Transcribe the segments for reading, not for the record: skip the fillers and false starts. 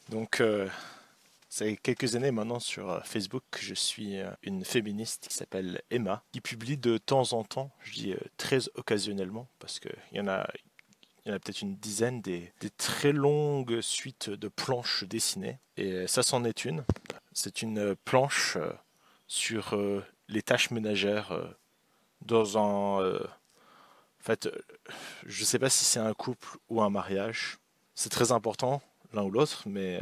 Donc, ça fait quelques années maintenant sur Facebook que je suis une féministe qui s'appelle Emma, qui publie de temps en temps, je dis très occasionnellement, parce qu'il y en a peut-être une dizaine, des très longues suites de planches dessinées. Et ça c'en est une. C'est une planche sur les tâches ménagères dans un... en fait, je sais pas si c'est un couple ou un mariage. C'est très important, l'un ou l'autre, mais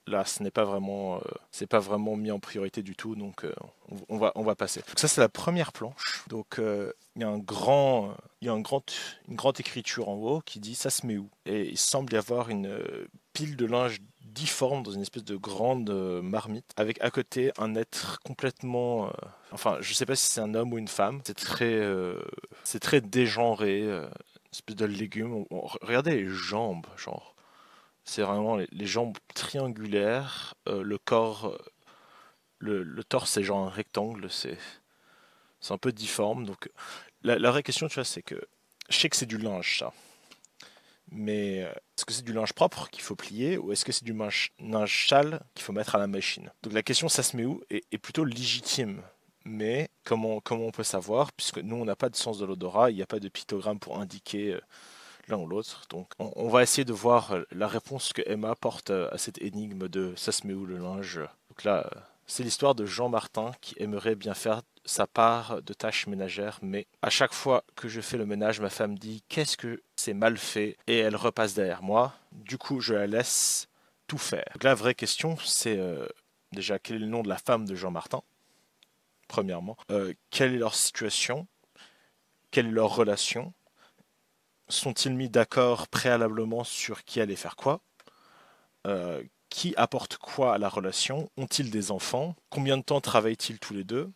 là, ce n'est pas vraiment, c'est pas vraiment mis en priorité du tout, donc on va passer. Donc ça, c'est la première planche. Donc il y a un grand, il y a une grande écriture en haut qui dit ça se met où? Et il semble y avoir une pile de linge difforme dans une espèce de grande marmite, avec à côté un être complètement, enfin, je sais pas si c'est un homme ou une femme. C'est très dégenré, une espèce de légume. Regardez les jambes, genre. C'est vraiment les jambes triangulaires, le corps, le torse est genre un rectangle, c'est un peu difforme. Donc la vraie question, tu vois, c'est que je sais que c'est du linge, ça. Mais est-ce que c'est du linge propre qu'il faut plier ou est-ce que c'est du linge sale qu'il faut mettre à la machine? Donc la question, ça se met où, est plutôt légitime. Mais comment on peut savoir, puisque nous, on n'a pas de sens de l'odorat, il n'y a pas de pictogramme pour indiquer l'un ou l'autre. Donc on va essayer de voir la réponse que Emma porte à cette énigme de ça se met où le linge. Donc là, c'est l'histoire de Jean Martin qui aimerait bien faire sa part de tâches ménagères, mais à chaque fois que je fais le ménage, ma femme dit qu'est-ce que c'est mal fait et elle repasse derrière moi. Du coup, je la laisse tout faire. Donc la vraie question, c'est déjà quel est le nom de la femme de Jean Martin, premièrement. Quelle est leur situation? Quelle est leur relation? Sont-ils mis d'accord préalablement sur qui allait faire quoi? Qui apporte quoi à la relation? Ont-ils des enfants? Combien de temps travaillent-ils tous les deux?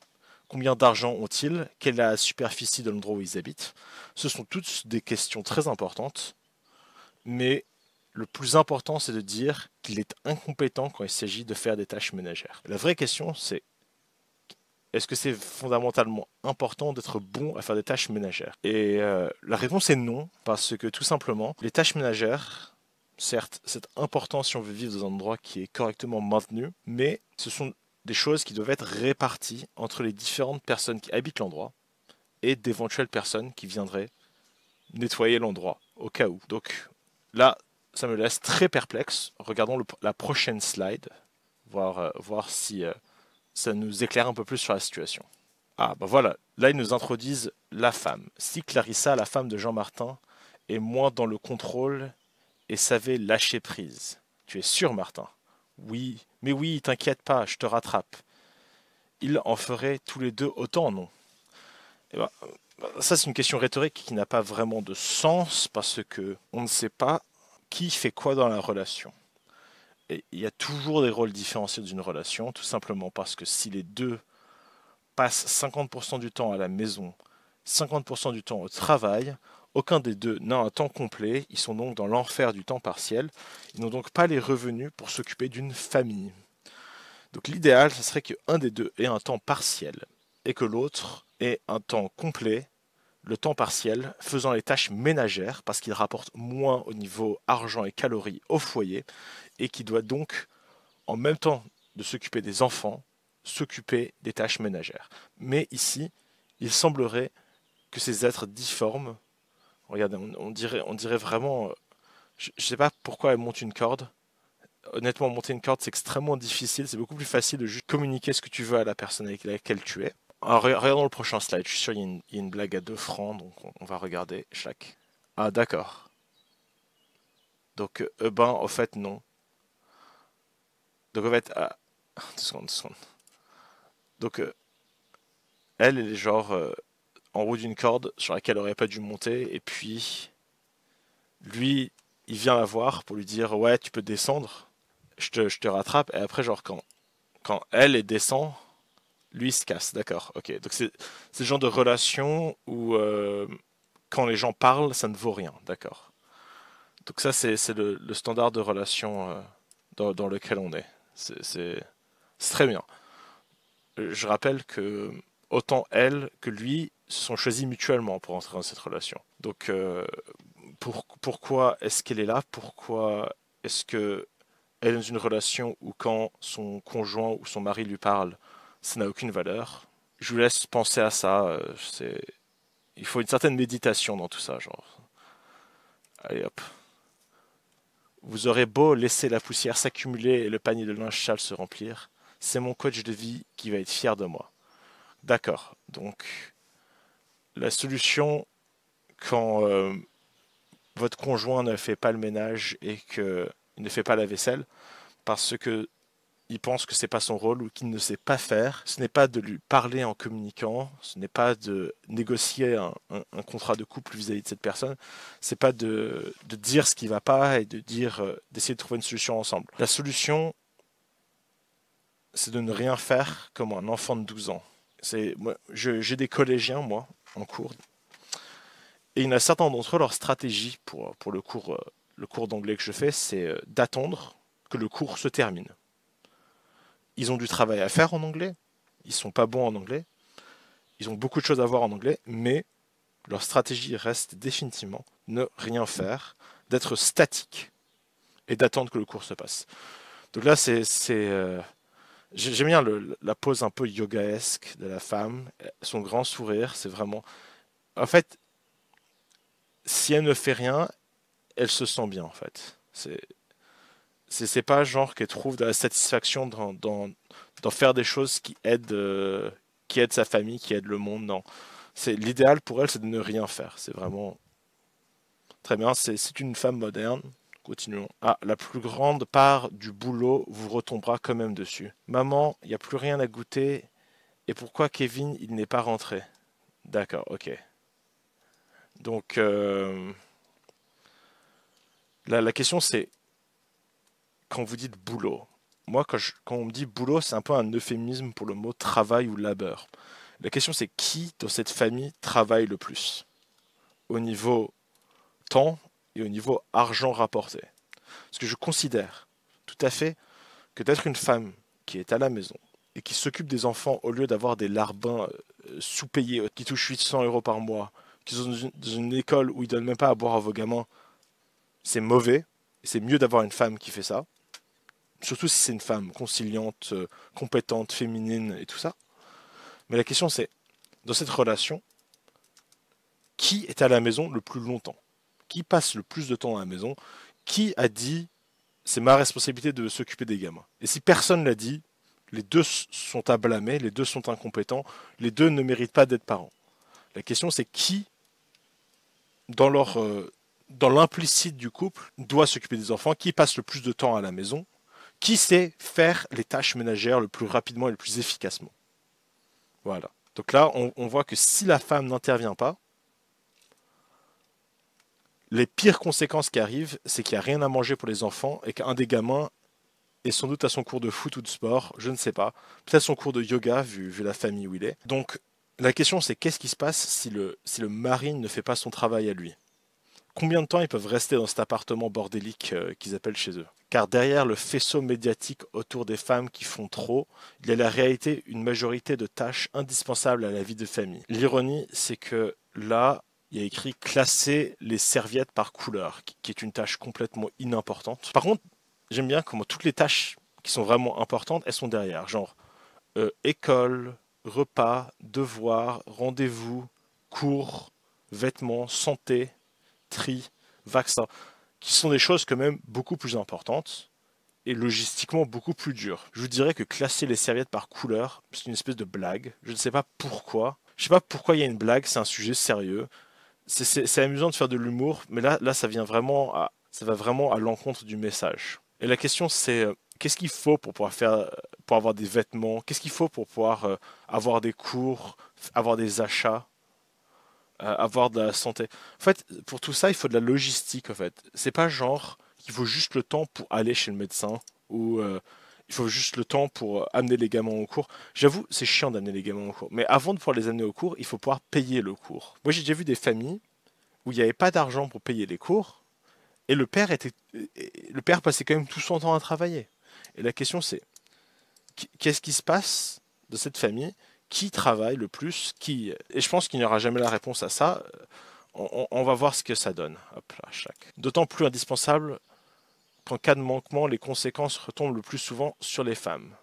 Combien d'argent ont-ils? Quelle est la superficie de l'endroit où ils habitent? Ce sont toutes des questions très importantes, mais le plus important, c'est de dire qu'il est incompétent quand il s'agit de faire des tâches ménagères. La vraie question, c'est est-ce que c'est fondamentalement important d'être bon à faire des tâches ménagères? Et la réponse est non, parce que tout simplement, les tâches ménagères, certes, c'est important si on veut vivre dans un endroit qui est correctement maintenu, mais ce sont des choses qui doivent être réparties entre les différentes personnes qui habitent l'endroit et d'éventuelles personnes qui viendraient nettoyer l'endroit, au cas où. Donc là, ça me laisse très perplexe. Regardons la prochaine slide, voir si ça nous éclaire un peu plus sur la situation. Ah, bah voilà, là ils nous introduisent la femme. Si Clarissa, la femme de Jean Martin, est moins dans le contrôle et savait lâcher prise. Tu es sûr, Martin? Oui, mais oui, t'inquiète pas, je te rattrape. Ils en feraient tous les deux autant, non? Eh ben, ça c'est une question rhétorique qui n'a pas vraiment de sens parce que on ne sait pas qui fait quoi dans la relation. Et il y a toujours des rôles différenciés dans une relation, tout simplement parce que si les deux passent 50% du temps à la maison, 50% du temps au travail, aucun des deux n'a un temps complet, ils sont donc dans l'enfer du temps partiel, ils n'ont donc pas les revenus pour s'occuper d'une famille. Donc l'idéal, ce serait qu'un des deux ait un temps partiel et que l'autre ait un temps complet, le temps partiel, faisant les tâches ménagères parce qu'il rapporte moins au niveau argent et calories au foyer et qui doit donc, en même temps de s'occuper des enfants, s'occuper des tâches ménagères. Mais ici, il semblerait que ces êtres difformes, regardez, on dirait vraiment, je ne sais pas pourquoi elle monte une corde. Honnêtement, monter une corde, c'est extrêmement difficile. C'est beaucoup plus facile de juste communiquer ce que tu veux à la personne avec laquelle tu es. Alors, regardons le prochain slide. Je suis sûr qu'il y a une blague à 2 francs, donc on va regarder chaque. Ah, d'accord. Donc, ben, au fait, non. Donc, en fait, ah, 2 secondes, 2 secondes. Donc, elle est genre en haut d'une corde sur laquelle elle aurait pas dû monter, et puis lui, il vient la voir pour lui dire ouais, tu peux descendre, je te rattrape, et après, genre, quand elle descend, lui il se casse, d'accord, ok. Donc c'est le genre de relation où quand les gens parlent, ça ne vaut rien, d'accord. Donc ça, c'est le standard de relation dans lequel on est. C'est très bien. Je rappelle que autant elle que lui se sont choisis mutuellement pour entrer dans cette relation. Donc pourquoi est-ce qu'elle est là? Pourquoi est-ce que elle est dans une relation où quand son conjoint ou son mari lui parle, ça n'a aucune valeur. Je vous laisse penser à ça. Il faut une certaine méditation dans tout ça, genre. Allez hop. Vous aurez beau laisser la poussière s'accumuler et le panier de linge sale se remplir, c'est mon coach de vie qui va être fier de moi. D'accord. Donc, la solution quand votre conjoint ne fait pas le ménage et qu'il ne fait pas la vaisselle parce que il pense que c'est pas son rôle ou qu'il ne sait pas faire, ce n'est pas de lui parler en communiquant, ce n'est pas de négocier un contrat de couple vis-à-vis de cette personne, c'est pas de dire ce qui va pas et de dire d'essayer de trouver une solution ensemble. La solution, c'est de ne rien faire comme un enfant de 12 ans. J'ai des collégiens, moi, en cours, et il y en a certains d'entre eux, leur stratégie pour le cours d'anglais que je fais, c'est d'attendre que le cours se termine. Ils ont du travail à faire en anglais, ils sont pas bons en anglais, ils ont beaucoup de choses à voir en anglais, mais leur stratégie reste définitivement ne rien faire, d'être statique et d'attendre que le cours se passe. Donc là, j'aime bien la pose un peu yogaesque de la femme, son grand sourire, c'est vraiment... En fait, si elle ne fait rien, elle se sent bien, en fait. C'est pas genre qu'elle trouve de la satisfaction dans faire des choses qui aident sa famille, qui aident le monde. Non. L'idéal pour elle, c'est de ne rien faire. C'est vraiment très bien. C'est une femme moderne. Continuons. Ah, la plus grande part du boulot vous retombera quand même dessus. Maman, il n'y a plus rien à goûter. Et pourquoi Kevin, il n'est pas rentré? D'accord, ok. Donc, la question c'est, quand vous dites boulot, moi quand on me dit boulot, c'est un peu un euphémisme pour le mot travail ou labeur. La question c'est qui dans cette famille travaille le plus au niveau temps et au niveau argent rapporté. Parce que je considère tout à fait que d'être une femme qui est à la maison et qui s'occupe des enfants au lieu d'avoir des larbins sous-payés qui touchent 800 € par mois, qui sont dans une école où ils donnent même pas à boire à vos gamins, c'est mauvais. C'est mieux d'avoir une femme qui fait ça. Surtout si c'est une femme conciliante, compétente, féminine et tout ça. Mais la question c'est, dans cette relation, qui est à la maison le plus longtemps? Qui passe le plus de temps à la maison? Qui a dit c'est ma responsabilité de s'occuper des gamins? Et si personne l'a dit, les deux sont à blâmer, les deux sont incompétents, les deux ne méritent pas d'être parents. La question c'est qui, dans l'implicite du couple, doit s'occuper des enfants, qui passe le plus de temps à la maison, qui sait faire les tâches ménagères le plus rapidement et le plus efficacement. Voilà. Donc là, on voit que si la femme n'intervient pas, les pires conséquences qui arrivent, c'est qu'il n'y a rien à manger pour les enfants et qu'un des gamins est sans doute à son cours de foot ou de sport, je ne sais pas. Peut-être son cours de yoga, vu la famille où il est. Donc, la question c'est qu'est-ce qui se passe si le mari ne fait pas son travail à lui? Combien de temps ils peuvent rester dans cet appartement bordélique qu'ils appellent chez eux? Car derrière le faisceau médiatique autour des femmes qui font trop, il y a la réalité une majorité de tâches indispensables à la vie de famille. L'ironie, c'est que là, il y a écrit classer les serviettes par couleur, qui est une tâche complètement inimportante. Par contre, j'aime bien comment toutes les tâches qui sont vraiment importantes, elles sont derrière. Genre école, repas, devoirs, rendez-vous, cours, vêtements, santé, tri, vaccin, qui sont des choses quand même beaucoup plus importantes et logistiquement beaucoup plus dures. Je vous dirais que classer les serviettes par couleur, c'est une espèce de blague. Je ne sais pas pourquoi. Je sais pas pourquoi il y a une blague, c'est un sujet sérieux. C'est amusant de faire de l'humour, mais là ça va vraiment à l'encontre du message. Et la question c'est qu'est-ce qu'il faut pour pouvoir pour avoir des vêtements? Qu'est-ce qu'il faut pour pouvoir avoir des cours, avoir des achats, avoir de la santé? En fait, pour tout ça, il faut de la logistique. En fait, c'est pas genre qu'il faut juste le temps pour aller chez le médecin ou il faut juste le temps pour amener les gamins au cours. J'avoue, c'est chiant d'amener les gamins au cours. Mais avant de pouvoir les amener au cours, il faut pouvoir payer le cours. Moi, j'ai déjà vu des familles où il n'y avait pas d'argent pour payer les cours et le père passait quand même tout son temps à travailler. Et la question, c'est qu'est-ce qui se passe de cette famille? Qui travaille le plus? Et je pense qu'il n'y aura jamais la réponse à ça. On va voir ce que ça donne. Hop là, chaque. D'autant plus indispensable qu'en cas de manquement, les conséquences retombent le plus souvent sur les femmes.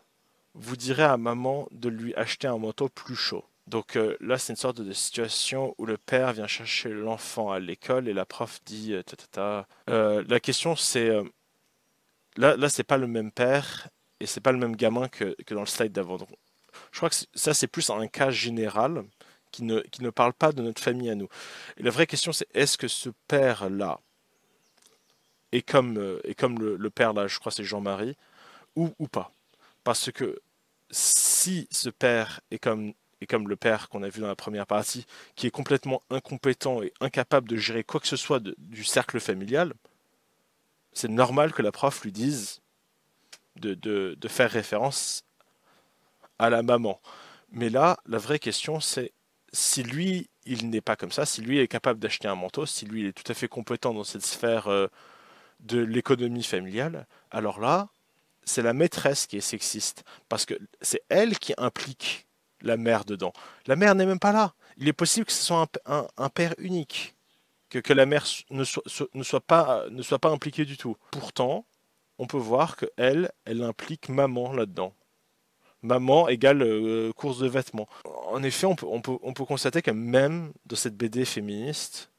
Vous direz à maman de lui acheter un manteau plus chaud. Donc là, c'est une sorte de situation où le père vient chercher l'enfant à l'école et la prof dit la question c'est là c'est pas le même père et c'est pas le même gamin que dans le slide d'avant. Donc, je crois que ça c'est plus un cas général qui ne parle pas de notre famille à nous. Et la vraie question c'est est-ce que ce père là est comme le père là, je crois que c'est Jean-Marie, ou pas. Parce que si ce père est comme le père qu'on a vu dans la première partie, qui est complètement incompétent et incapable de gérer quoi que ce soit du cercle familial, c'est normal que la prof lui dise de faire référence à la maman. Mais là, la vraie question, c'est si lui, il n'est pas comme ça, si lui est capable d'acheter un manteau, si lui il est tout à fait compétent dans cette sphère de l'économie familiale, alors là, c'est la maîtresse qui est sexiste. Parce que c'est elle qui implique la mère dedans. La mère n'est même pas là. Il est possible que ce soit un père unique. Que la mère ne soit pas impliquée du tout. Pourtant, on peut voir que elle implique maman là-dedans. Maman égale course de vêtements. En effet, on peut constater que même dans cette BD féministe,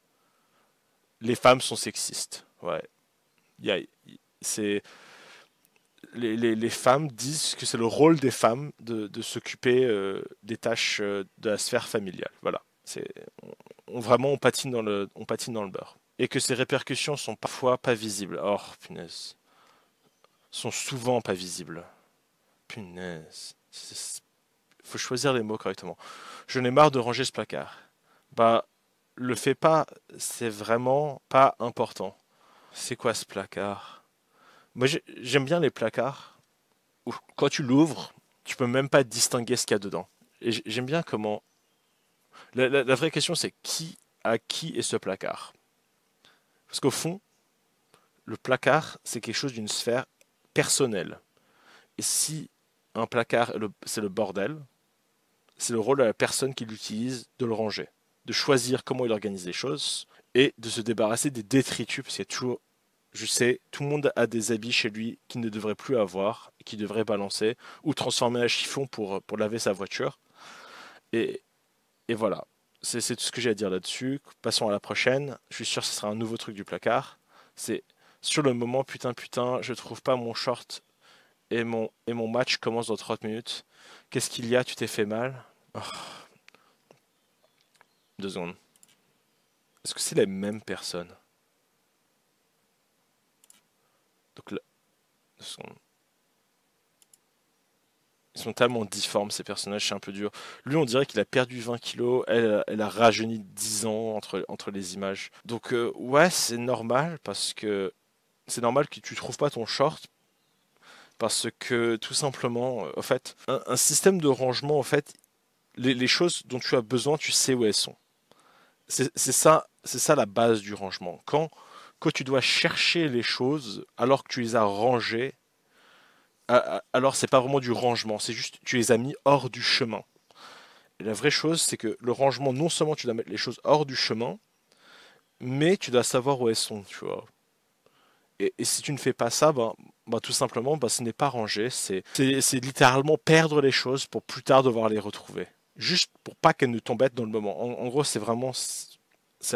les femmes sont sexistes. Ouais. Il y a- c'est, les femmes disent que c'est le rôle des femmes de s'occuper des tâches de la sphère familiale. Voilà. Vraiment, on patine dans le beurre. Et que ces répercussions sont parfois pas visibles. Or, punaise. Sont souvent pas visibles. Punaise. Faut choisir les mots correctement. Je n'ai marre de ranger ce placard. Bah, le fais pas, c'est vraiment pas important. C'est quoi ce placard? Moi, j'aime bien les placards où, quand tu l'ouvres, tu peux même pas distinguer ce qu'il y a dedans. Et j'aime bien comment. La vraie question, c'est à qui est ce placard? Parce qu'au fond, le placard, c'est quelque chose d'une sphère personnelle. Et si un placard, c'est le bordel, c'est le rôle de la personne qui l'utilise de le ranger, de choisir comment il organise les choses et de se débarrasser des détritus, parce qu'il y a toujours, je sais, tout le monde a des habits chez lui qu'il ne devrait plus avoir, qu'il devrait balancer, ou transformer en chiffon pour laver sa voiture. Et, et voilà, c'est tout ce que j'ai à dire là-dessus. Passons à la prochaine. Je suis sûr que ce sera un nouveau truc du placard. C'est sur le moment, putain, je trouve pas mon short et mon match commence dans 30 minutes. Qu'est-ce qu'il y a? Tu t'es fait mal? Oh, 2 secondes. Est-ce que c'est la même personne? Donc là, 2 secondes. Ils sont tellement difformes ces personnages, c'est un peu dur. Lui, on dirait qu'il a perdu 20 kilos, elle a rajeuni 10 ans entre les images. Donc ouais, c'est normal parce que c'est normal que tu trouves pas ton short parce que tout simplement, en fait, un système de rangement, en fait, les choses dont tu as besoin, tu sais où elles sont. C'est ça la base du rangement. Quand tu dois chercher les choses alors que tu les as rangées, alors c'est pas vraiment du rangement, c'est juste tu les as mis hors du chemin. Et la vraie chose, c'est que le rangement, non seulement tu dois mettre les choses hors du chemin, mais tu dois savoir où elles sont, tu vois. Et si tu ne fais pas ça, ben, tout simplement, ben, ce n'est pas rangé. C'est littéralement perdre les choses pour plus tard devoir les retrouver. Juste pour pas qu'elles ne t'embêtent dans le moment. En gros, c'est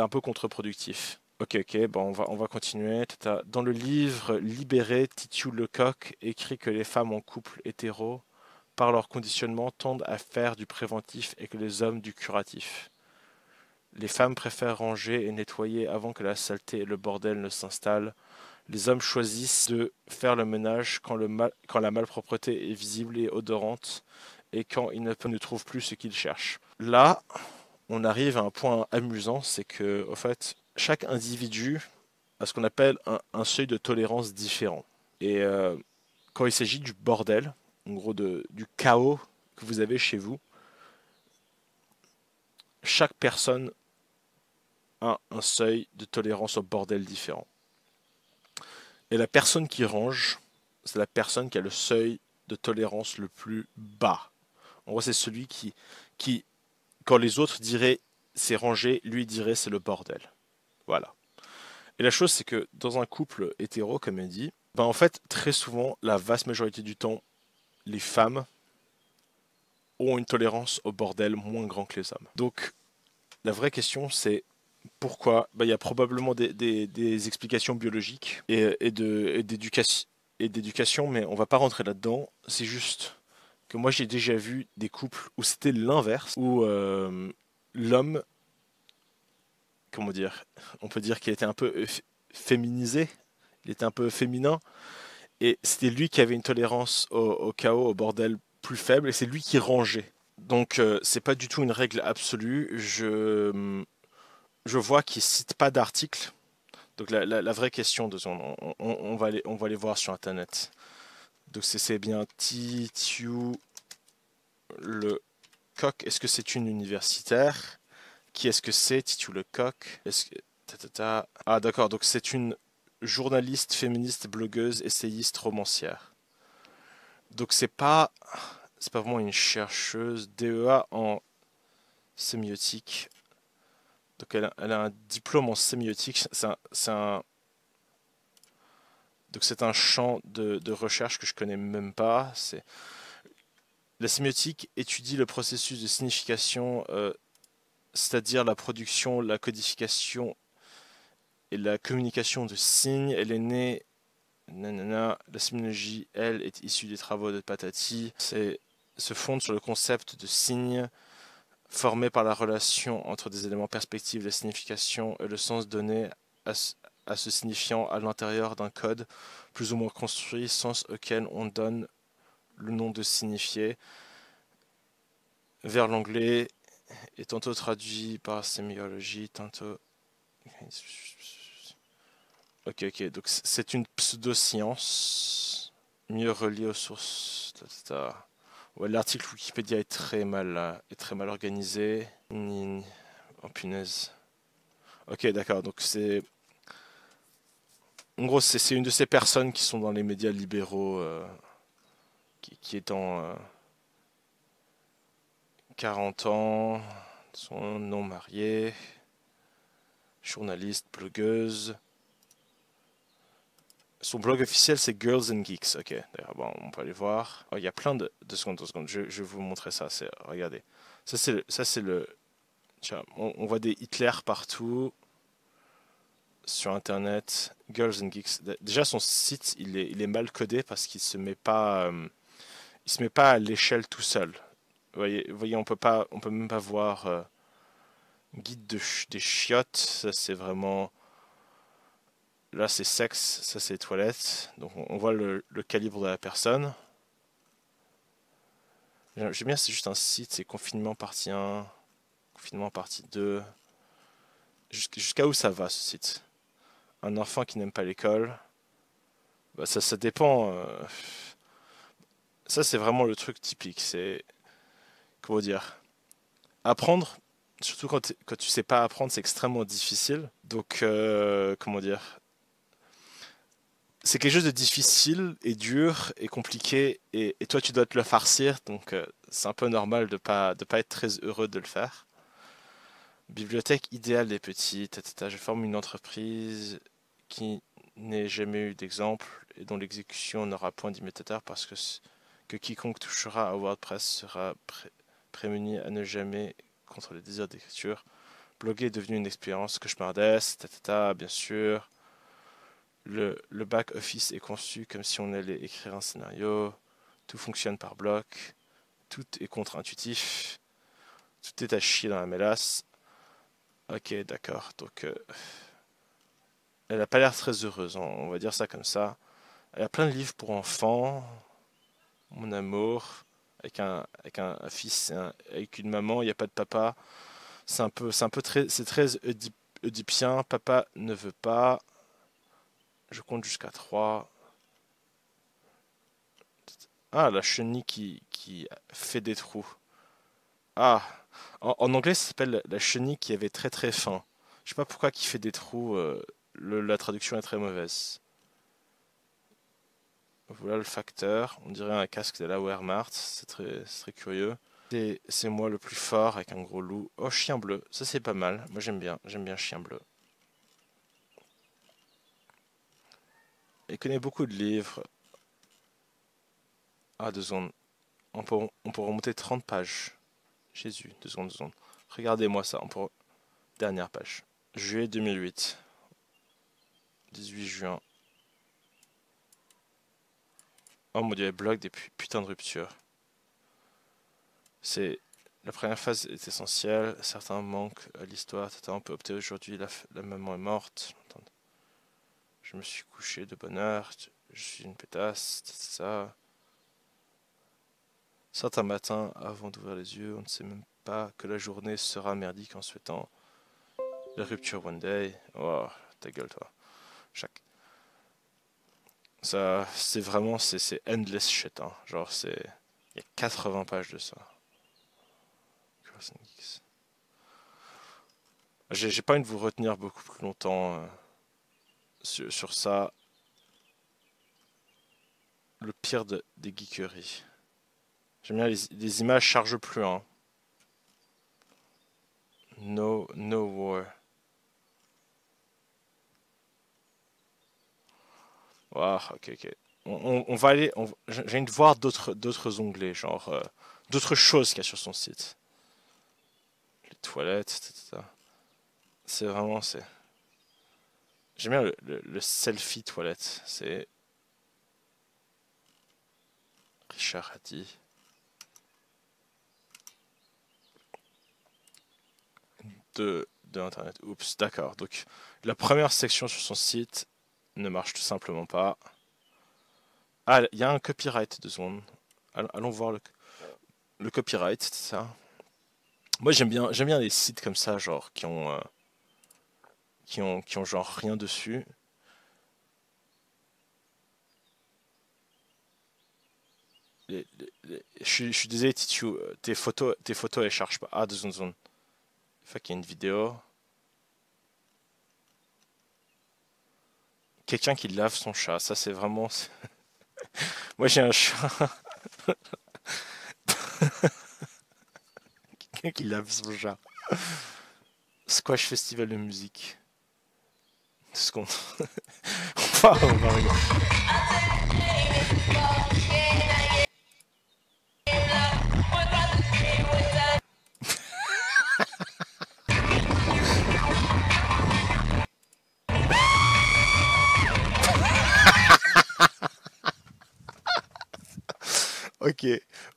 un peu contre-productif. Ok, bon, on va continuer. Dans le livre Libéré, Titiou Lecoq écrit que les femmes en couple hétéro, par leur conditionnement, tendent à faire du préventif et que les hommes du curatif. Les femmes préfèrent ranger et nettoyer avant que la saleté et le bordel ne s'installent. Les hommes choisissent de faire le ménage quand la malpropreté est visible et odorante et quand ils ne trouvent plus ce qu'ils cherchent. Là, on arrive à un point amusant, c'est que, en fait, chaque individu a ce qu'on appelle un seuil de tolérance différent. Et quand il s'agit du bordel, en gros du chaos que vous avez chez vous, chaque personne a un seuil de tolérance au bordel différent. Et la personne qui range, c'est la personne qui a le seuil de tolérance le plus bas. En gros, c'est celui qui, quand les autres diraient c'est rangé, lui dirait c'est le bordel. Voilà. Et la chose, c'est que dans un couple hétéro, comme elle dit, Ben, en fait, très souvent, la vaste majorité du temps, les femmes ont une tolérance au bordel moins grand que les hommes. Donc, la vraie question, c'est pourquoi? Ben, il y a probablement des explications biologiques et d'éducation, mais on va pas rentrer là-dedans. C'est juste que moi, j'ai déjà vu des couples où c'était l'inverse, où l'homme, comment dire, on peut dire qu'il était un peu féminisé, il était un peu féminin, et c'était lui qui avait une tolérance au chaos, au bordel plus faible, et c'est lui qui rangeait. Donc c'est pas du tout une règle absolue. Je vois qu'il cite pas d'article. Donc la vraie question, on va aller voir sur internet. Donc c'est bien Titu le coq. Est-ce que c'est une universitaire? Qui est-ce que c'est Titu le coq? Est-ce que Ah d'accord, donc c'est une journaliste féministe, blogueuse, essayiste, romancière. Donc c'est pas vraiment une chercheuse. DEA en sémiotique. Donc elle a un diplôme en sémiotique. Donc c'est un champ de recherche que je connais même pas. La sémiotique étudie le processus de signification, c'est-à-dire la production, la codification et la communication de signes. Elle est née, nanana. La sémiologie, elle, est issue des travaux de Patati. Se fonde sur le concept de signe formé par la relation entre des éléments perspectives, la signification et le sens donné à, à ce signifiant à l'intérieur d'un code plus ou moins construit, sens auquel on donne le nom de signifié vers l'anglais et tantôt traduit par sémiologie, tantôt... Ok, ok, donc c'est une pseudo-science, mieux reliée aux sources. Ouais, l'article Wikipédia est très mal organisé. Oh punaise. Ok, d'accord, donc c'est... En gros, c'est une de ces personnes qui sont dans les médias libéraux, qui est en 40 ans, sont non mariés, journaliste, blogueuse. Son blog officiel, c'est Girls and Geeks. Ok, d'ailleurs, bon, on peut aller voir. Oh, il y a plein de secondes, de secondes. Je vais vous montrer ça. Regardez. Ça, c'est le. Tiens, on voit des Hitler partout sur Internet. Girls and Geeks. Déjà, son site, il est mal codé parce qu'il il se met pas à l'échelle tout seul. Vous voyez, on peut même pas voir guide des chiottes. Ça, c'est vraiment. Là, c'est sexe. Ça, c'est toilettes. Donc, on voit le calibre de la personne. J'aime bien, c'est juste un site, c'est confinement partie 1, confinement partie 2. Jusqu'à où ça va ce site? Un enfant qui n'aime pas l'école, bah ça dépend. Ça c'est vraiment le truc typique. C'est comment dire? Apprendre, surtout quand tu sais pas apprendre, c'est extrêmement difficile. Donc comment dire? C'est quelque chose de difficile et dur et compliqué et toi tu dois te le farcir. Donc c'est un peu normal de pas être très heureux de le faire. Bibliothèque idéale des petits. Je forme une entreprise qui n'ait jamais eu d'exemple et dont l'exécution n'aura point d'imitateur parce que quiconque touchera à WordPress sera prémuni à ne jamais contre les désirs d'écriture. Bloguer est devenu une expérience cauchemardesque. Bien sûr. Le back-office est conçu comme si on allait écrire un scénario. Tout fonctionne par bloc. Tout est contre-intuitif. Tout est à chier dans la mélasse. Ok, d'accord. Donc, elle a pas l'air très heureuse, on va dire ça comme ça. Elle a plein de livres pour enfants, mon amour, avec un fils, avec une maman, il n'y a pas de papa. C'est très oedipien. Papa ne veut pas. Je compte jusqu'à 3. Ah, la chenille qui fait des trous. Ah, en anglais, ça s'appelle la chenille qui avait très très faim. Je sais pas pourquoi qui fait des trous. La traduction est très mauvaise. Voilà le facteur. On dirait un casque de la Wehrmacht. C'est très curieux. C'est moi le plus fort avec un gros loup. Oh, chien bleu. Ça, c'est pas mal. Moi, j'aime bien. J'aime bien chien bleu. il connaît beaucoup de livres. Ah, 2 secondes. On peut remonter 30 pages. Jésus, 2 secondes, 2 secondes. Regardez-moi ça. Dernière page. Juillet 2008. 18 juin. Oh mon dieu, blog des putains de ruptures. C'est la première phase est essentielle. Certains manquent à l'histoire. On peut opter aujourd'hui. La maman est morte. Attends. Je me suis couché de bonne heure. Je suis une pétasse. C'est ça. Certains matins, avant d'ouvrir les yeux, on ne sait même pas que la journée sera merdique en souhaitant la rupture one day. Oh, ta gueule, toi. Chaque. Ça, c'est vraiment, c'est endless shit, hein. Genre, il y a 80 pages de ça. J'ai pas envie de vous retenir beaucoup plus longtemps sur ça. Le pire des geekeries. J'aime bien les images chargent plus, hein. No war. Wow, ok. On va aller. J'ai envie de voir d'autres onglets, genre d'autres choses qu'il y a sur son site. Les toilettes, etc. C'est vraiment. J'aime bien le selfie toilette. C'est. Richard Hattie. De Internet. Oups, d'accord. Donc, la première section sur son site ne marche tout simplement pas. Ah, il y a un copyright, 2 secondes. Allons voir le copyright, c'est ça. Moi, j'aime bien les sites comme ça, genre, qui ont genre rien dessus. Je suis désolé, Titu, tes photos, elles chargent pas. Ah, 2 secondes. Il faut qu'il y ait une vidéo. Quelqu'un qui lave son chat, ça c'est vraiment. Moi j'ai un chat. Quelqu'un qui lave son chat. Squash Festival de musique. 2 secondes. On va rigoler.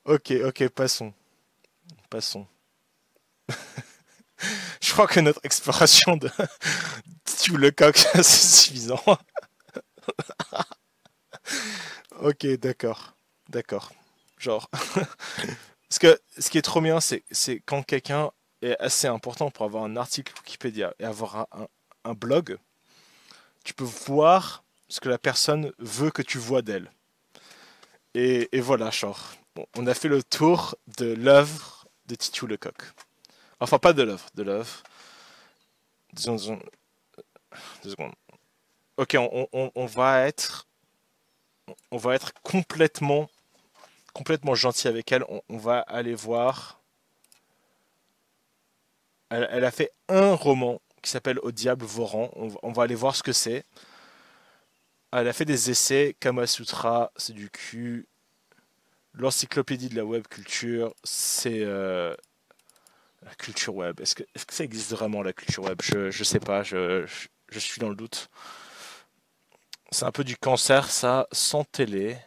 Ok, ok, passons. Je crois que notre exploration de Titu Lecoq, c'est suffisant. Ok, d'accord. Genre, ce qui est trop bien, c'est quand quelqu'un est assez important pour avoir un article Wikipédia et avoir un blog, tu peux voir ce que la personne veut que tu vois d'elle. Et voilà, genre, bon, on a fait le tour de l'œuvre de Titu Lecoq. Enfin, pas de l'œuvre. 2 secondes. 2 secondes. Ok, on va être complètement gentil avec elle. On va aller voir. Elle a fait un roman qui s'appelle Au diable Voran. On va aller voir ce que c'est. Elle a fait des essais. Kama Sutra, c'est du cul. L'encyclopédie de la web culture, c'est la culture web. Est-ce que ça existe vraiment la culture web? Je sais pas. Je suis dans le doute. C'est un peu du cancer, ça. Sans télé.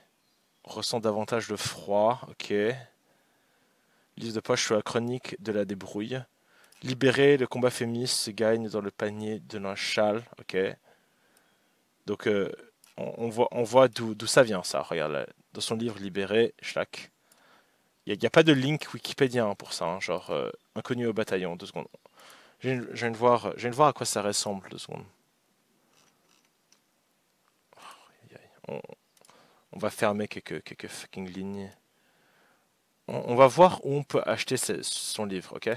On ressent davantage de froid. Ok. Livre de poche sur la chronique de la débrouille. Libéré, le combat féministe se gagne dans le panier de d'un châle. Ok. Donc, on voit d'où ça vient, ça. Regarde, là, dans son livre Libéré, Schlack. Il y a pas de link Wikipédia hein, pour ça. Hein, genre, inconnu au bataillon. 2 secondes. Je viens de voir à quoi ça ressemble. 2 secondes. On, on va fermer quelques fucking lignes. On va voir où on peut acheter son livre, ok?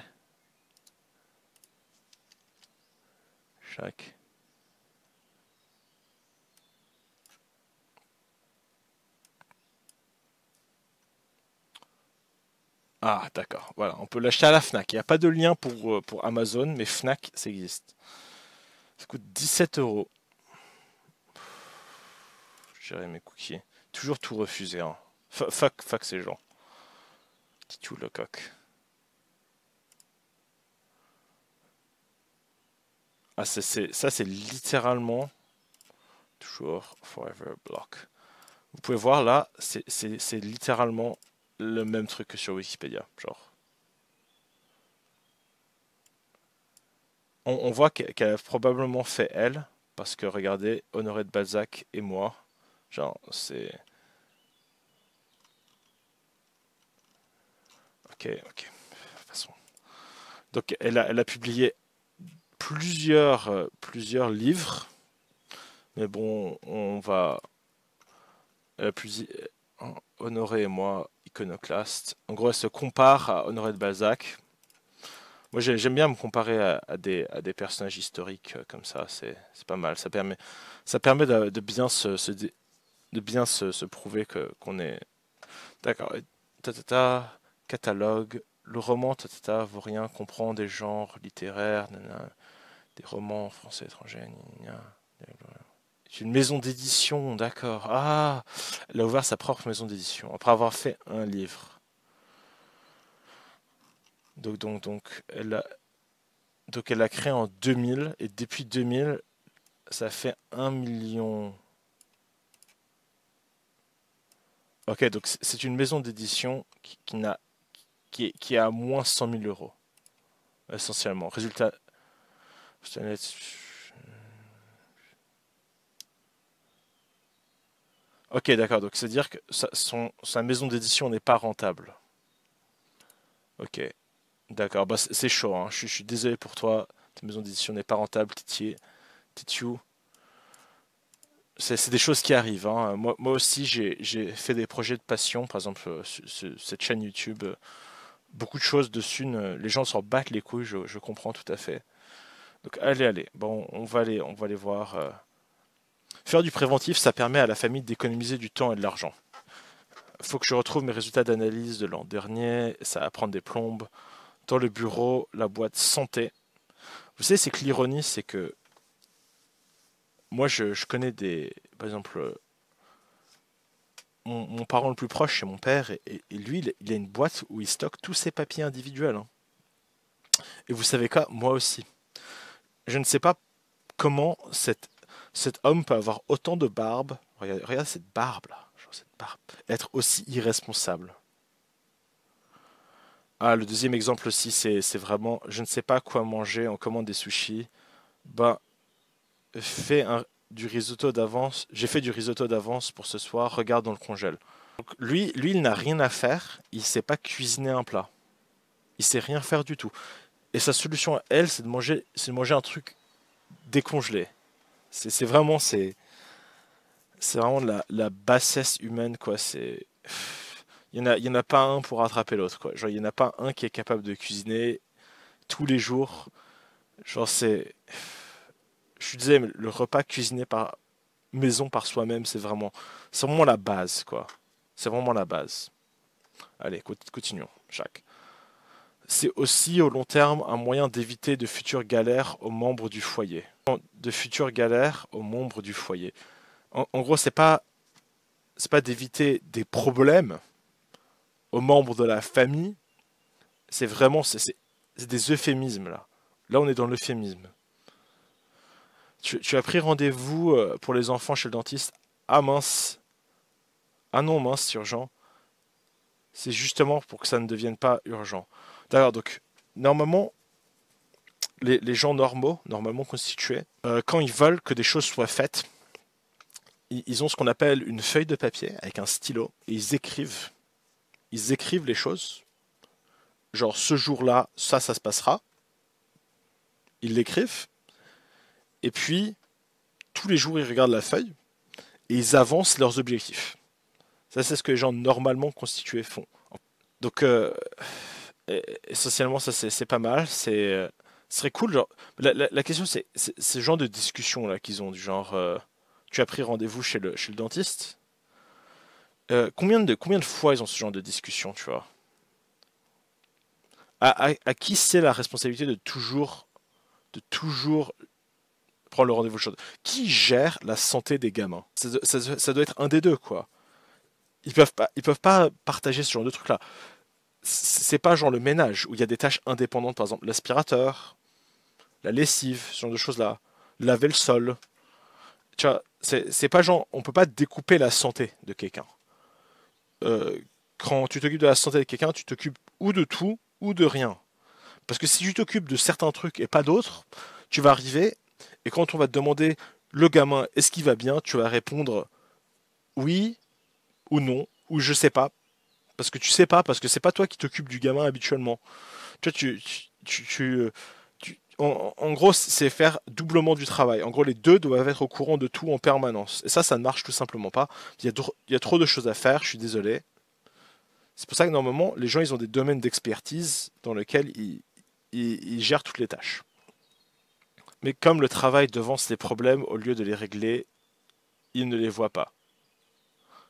Chaque. Ah, d'accord. Voilà, on peut l'acheter à la Fnac. Il n'y a pas de lien pour Amazon, mais Fnac, ça existe. Ça coûte 17 euros. gérer mes cookies. Toujours tout refuser, hein. Fuck ces gens. Titou le coq. Ah, ça c'est littéralement toujours forever block. Vous pouvez voir là, c'est littéralement le même truc que sur Wikipédia. Genre, on voit qu'elle a probablement fait elle, parce que regardez, Honoré de Balzac et moi, genre, c'est. Ok, ok. De toute façon. Donc, elle a publié plusieurs livres, mais bon, on va. Elle a publié Honoré et moi, iconoclaste. En gros, elle se compare à Honoré de Balzac. Moi, j'aime bien me comparer à des personnages historiques comme ça. C'est pas mal. Ça permet de bien de bien se prouver qu'on est. D'accord. Catalogue. Le roman vaut rien, comprend des genres littéraires, des romans français étrangers. C'est une maison d'édition, d'accord. Ah, elle a ouvert sa propre maison d'édition après avoir fait un livre. Donc elle l'a créé en 2000 et depuis 2000, ça fait 1 million. Ok, donc c'est une maison d'édition qui est à moins 100 000 euros, essentiellement. Résultat. Ok, d'accord, donc c'est-à-dire que sa maison d'édition n'est pas rentable. Ok, d'accord, bah c'est chaud, hein. Je suis désolé pour toi, ta maison d'édition n'est pas rentable, Titiou. C'est des choses qui arrivent, hein. Moi aussi, j'ai fait des projets de passion, par exemple, cette chaîne YouTube. Beaucoup de choses dessus, les gens s'en battent les couilles, je comprends tout à fait. Donc allez, bon, on va aller voir. Faire du préventif, ça permet à la famille d'économiser du temps et de l'argent. Faut que je retrouve mes résultats d'analyse de l'an dernier, ça va prendre des plombes. Dans le bureau, la boîte santé. Vous savez, c'est que l'ironie, c'est que moi, je connais des. Par exemple, mon parent le plus proche, c'est mon père, et lui, il a une boîte où il stocke tous ses papiers individuels, hein. Et vous savez quoi? Moi aussi. Je ne sais pas comment cet homme peut avoir autant de barbe. Regarde cette barbe là. Genre cette barbe. Être aussi irresponsable. Ah, le deuxième exemple aussi, c'est vraiment, je ne sais pas quoi manger, on commande des sushis. Ben, fais du risotto d'avance. J'ai fait du risotto d'avance pour ce soir, regarde dans le congèle. Donc, lui, il n'a rien à faire, il sait pas cuisiner un plat. Il sait rien faire du tout. Et sa solution à elle, c'est de manger un truc décongelé. C'est vraiment, c'est vraiment de la bassesse humaine, quoi. Il y en a pas un pour rattraper l'autre, quoi. Genre, il y en a pas un qui est capable de cuisiner tous les jours. Genre, je disais, le repas cuisiné par maison par soi-même, c'est vraiment la base, quoi. C'est vraiment la base. Allez, continuons, Jacques. C'est aussi au long terme un moyen d'éviter de futures galères aux membres du foyer. De futures galères aux membres du foyer. En gros, c'est pas d'éviter des problèmes aux membres de la famille. C'est vraiment, c'est des euphémismes là. Là, on est dans l'euphémisme. Tu as pris rendez-vous pour les enfants chez le dentiste. Ah mince. Ah non, mince, c'est urgent. C'est justement pour que ça ne devienne pas urgent. D'accord, donc, normalement, les gens normaux, normalement constitués, quand ils veulent que des choses soient faites, ils ont ce qu'on appelle une feuille de papier avec un stylo et ils écrivent. Ils écrivent les choses. Genre, ce jour-là, ça se passera. Ils l'écrivent. Et puis, tous les jours, ils regardent la feuille et ils avancent leurs objectifs. Ça, c'est ce que les gens normalement constitués font. Donc, essentiellement, ça, c'est pas mal. Ce serait cool. Genre, la question, c'est ce genre de discussion là qu'ils ont, du genre, tu as pris rendez-vous chez le dentiste. Combien de fois ils ont ce genre de discussion, tu vois? À qui c'est la responsabilité de toujours prendre le rendez-vous chaud. Qui gère la santé des gamins? Ça doit être un des deux, quoi. Ils peuvent pas partager ce genre de truc-là. C'est pas genre le ménage où il y a des tâches indépendantes, par exemple l'aspirateur, la lessive, ce genre de choses-là, laver le sol. Tu vois, c'est pas genre, on peut pas découper la santé de quelqu'un. Euh, Quand tu t'occupes de la santé de quelqu'un, tu t'occupes ou de tout ou de rien. Parce que si tu t'occupes de certains trucs et pas d'autres, tu vas arriver et quand on va te demander le gamin, est-ce qu'il va bien, tu vas répondre oui ou non ou je sais pas. Parce que tu sais pas, parce que c'est pas toi qui t'occupes du gamin habituellement. Tu vois, en gros, c'est faire doublement du travail. En gros, les deux doivent être au courant de tout en permanence. Et ça ne marche tout simplement pas. Il y a trop de choses à faire, je suis désolé. C'est pour ça que normalement, les gens, ils ont des domaines d'expertise dans lesquels ils gèrent toutes les tâches. Mais comme le travail devance les problèmes au lieu de les régler, ils ne les voient pas.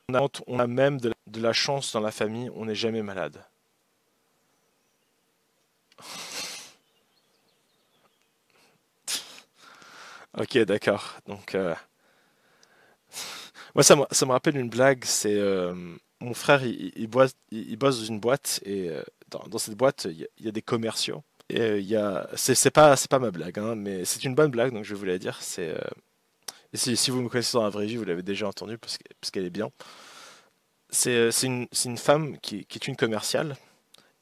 On a même de la chance dans la famille, on n'est jamais malade. Ok, d'accord. Donc, moi, ça me rappelle une blague. C'est mon frère, il bosse dans une boîte et dans cette boîte, il y a des commerciaux. Et c'est pas ma blague, hein, mais c'est une bonne blague, donc je vais vous la dire. Et si vous me connaissez dans la vraie vie, vous l'avez déjà entendu parce qu'elle est bien. C'est une femme qui est une commerciale.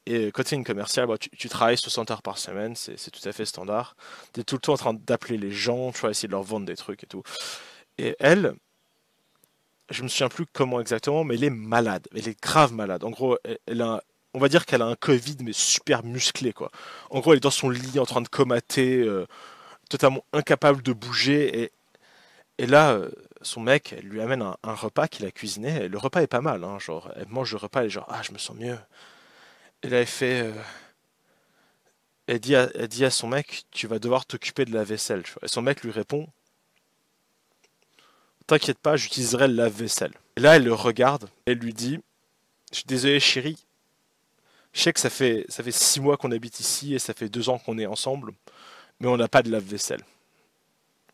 Et quand tu es une commerciale, bah, tu travailles 60 heures par semaine, c'est tout à fait standard. Tu es tout le temps en train d'appeler les gens, tu vas essayer de leur vendre des trucs et tout. Et elle, je me souviens plus comment exactement, mais elle est malade. Elle est grave malade. En gros, on va dire qu'elle a un Covid, mais super musclé, quoi. En gros, elle est dans son lit en train de comater, totalement incapable de bouger. Et là, son mec, elle lui amène un repas qu'il a cuisiné. Et le repas est pas mal, hein, genre, elle mange le repas, elle est genre, ah, je me sens mieux. Et là, elle dit à son mec, tu vas devoir t'occuper de la vaisselle. Tu vois. Et son mec lui répond, t'inquiète pas, j'utiliserai le lave-vaisselle. Et là, elle le regarde, elle lui dit, je suis désolé, chérie, je sais que ça fait 6 mois qu'on habite ici et ça fait 2 ans qu'on est ensemble, mais on n'a pas de lave-vaisselle.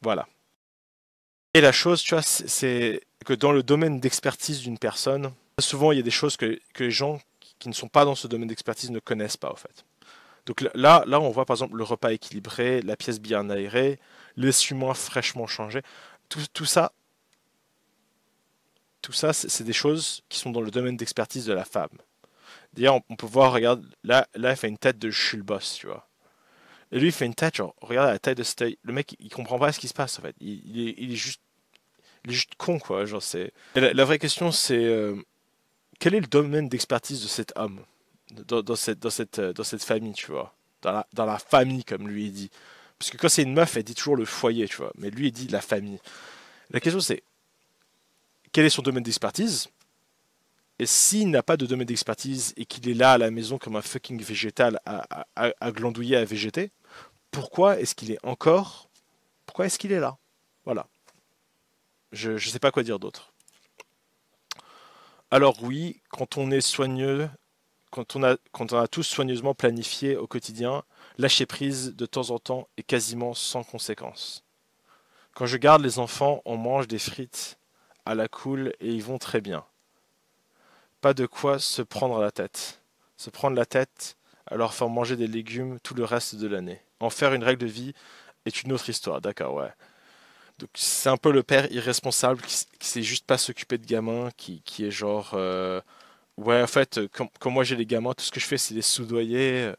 Voilà. Et la chose, tu vois, c'est que dans le domaine d'expertise d'une personne, souvent il y a des choses que les gens qui ne sont pas dans ce domaine d'expertise ne connaissent pas, en fait. Donc là, on voit par exemple le repas équilibré, la pièce bien aérée, l'essuie-main fraîchement changé. Tout ça, c'est des choses qui sont dans le domaine d'expertise de la femme. D'ailleurs, on peut voir, regarde, là, elle fait une tête de je suis le boss, tu vois. Et lui, il fait une tête, genre, regarde la taille de cet œil. Le mec, il comprend pas ce qui se passe, en fait. Il est juste con, quoi. Genre, Et la vraie question, c'est quel est le domaine d'expertise de cet homme dans cette famille, tu vois. Dans la famille, comme lui, il dit. Parce que quand c'est une meuf, elle dit toujours le foyer, tu vois. Mais lui, il dit la famille. La question, c'est quel est son domaine d'expertise? Et s'il n'a pas de domaine d'expertise et qu'il est là à la maison comme un fucking végétal à glandouiller, à végéter, pourquoi est-ce qu'il est encore... Pourquoi est-ce qu'il est là? Voilà. Je ne sais pas quoi dire d'autre. Alors oui, quand on est soigneux, quand on a tout soigneusement planifié au quotidien, lâcher prise de temps en temps est quasiment sans conséquence. Quand je garde les enfants, on mange des frites à la cool et ils vont très bien. Pas de quoi se prendre la tête. Se prendre la tête à leur faire manger des légumes tout le reste de l'année. En faire une règle de vie est une autre histoire, d'accord, ouais. Donc c'est un peu le père irresponsable qui sait juste pas s'occuper de gamins, qui est genre ouais en fait quand moi j'ai les gamins, tout ce que je fais c'est les soudoyer.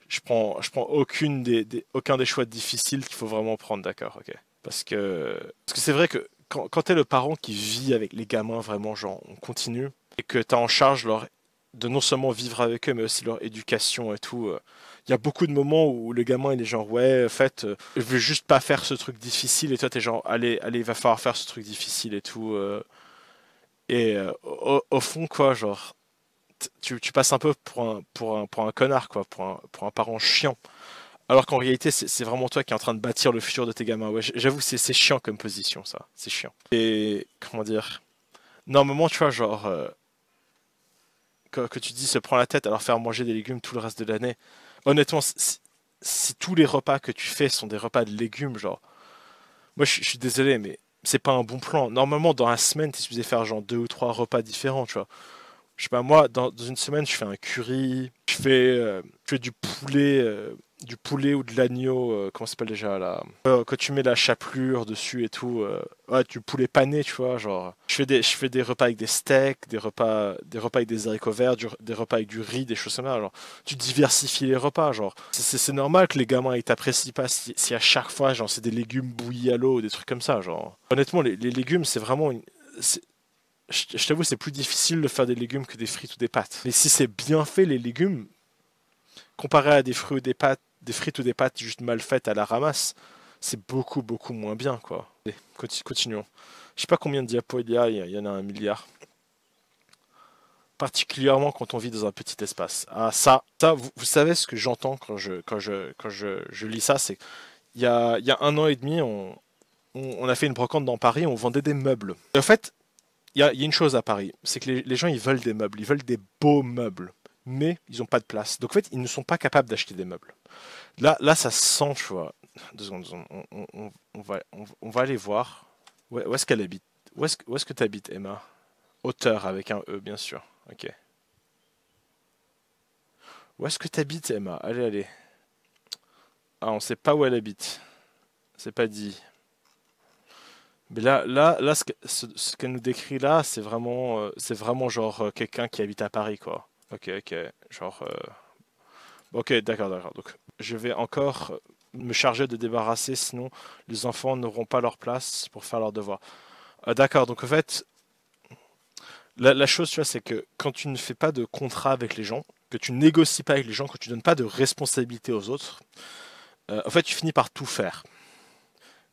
Je prends aucun des choix difficiles qu'il faut vraiment prendre, d'accord, ok. Parce que c'est vrai que quand t'es le parent qui vit avec les gamins vraiment genre on continue et que t'as en charge de non seulement vivre avec eux mais aussi leur éducation et tout. Il y a beaucoup de moments où le gamin il est genre ouais en fait je veux juste pas faire ce truc difficile et toi t'es genre allez il va falloir faire ce truc difficile et tout et au fond quoi genre tu passes un peu pour un connard quoi pour un parent chiant alors qu'en réalité c'est vraiment toi qui es en train de bâtir le futur de tes gamins. Ouais, j'avoue c'est chiant comme position ça, c'est chiant. Et comment dire, normalement tu vois genre que tu dis se prend la tête à leur faire manger des légumes tout le reste de l'année. Honnêtement, si tous les repas que tu fais sont des repas de légumes, genre, Moi, je suis désolé, mais c'est pas un bon plan. Normalement, dans la semaine, t'es supposé faire genre 2 ou 3 repas différents, tu vois. Je sais pas, moi, dans une semaine, je fais un curry, je fais du poulet ou de l'agneau, comment ça s'appelle déjà là? Quand tu mets la chapelure dessus et tout, ouais, du poulet pané, tu vois, genre. Je fais des repas avec des steaks, des repas avec des haricots verts, des repas avec du riz, des choses comme ça, genre. Tu diversifies les repas, genre. C'est normal que les gamins ils t'apprécient pas si à chaque fois, genre, c'est des légumes bouillis à l'eau ou des trucs comme ça, genre. Honnêtement, les légumes, c'est vraiment je t'avoue, c'est plus difficile de faire des légumes que des frites ou des pâtes. Mais si c'est bien fait, les légumes, comparé à des fruits ou des pâtes, des frites ou des pâtes juste mal faites à la ramasse, c'est beaucoup, beaucoup moins bien, quoi. Allez, continuons. Je sais pas combien de diapos il y en a 1 milliard. Particulièrement quand on vit dans un petit espace. Ah, vous savez ce que j'entends quand je lis ça, c'est il y a 1 an et demi, on a fait une brocante dans Paris, on vendait des meubles. Et en fait, il y a une chose à Paris, c'est que les gens ils veulent des meubles, ils veulent des beaux meubles, mais ils n'ont pas de place. Donc en fait, ils ne sont pas capables d'acheter des meubles. Là, ça se sent, tu vois. 2 secondes, 2 secondes. On va aller voir. Où est-ce qu'elle habite? Où est-ce que tu habites, Emma? Hauteur avec un E, bien sûr. Ok. Où est-ce que tu habites, Emma? Allez, allez. Ah, on sait pas où elle habite. C'est pas dit. Mais ce qu'elle nous décrit là, c'est vraiment genre quelqu'un qui habite à Paris, quoi. Ok, ok. Genre, ok, d'accord, d'accord. Donc, je vais encore me charger de débarrasser, sinon les enfants n'auront pas leur place pour faire leurs devoirs. D'accord, donc en fait, la chose, tu vois, c'est que quand tu ne fais pas de contrat avec les gens, que tu négocies pas avec les gens, que tu donnes pas de responsabilité aux autres, en fait, tu finis par tout faire.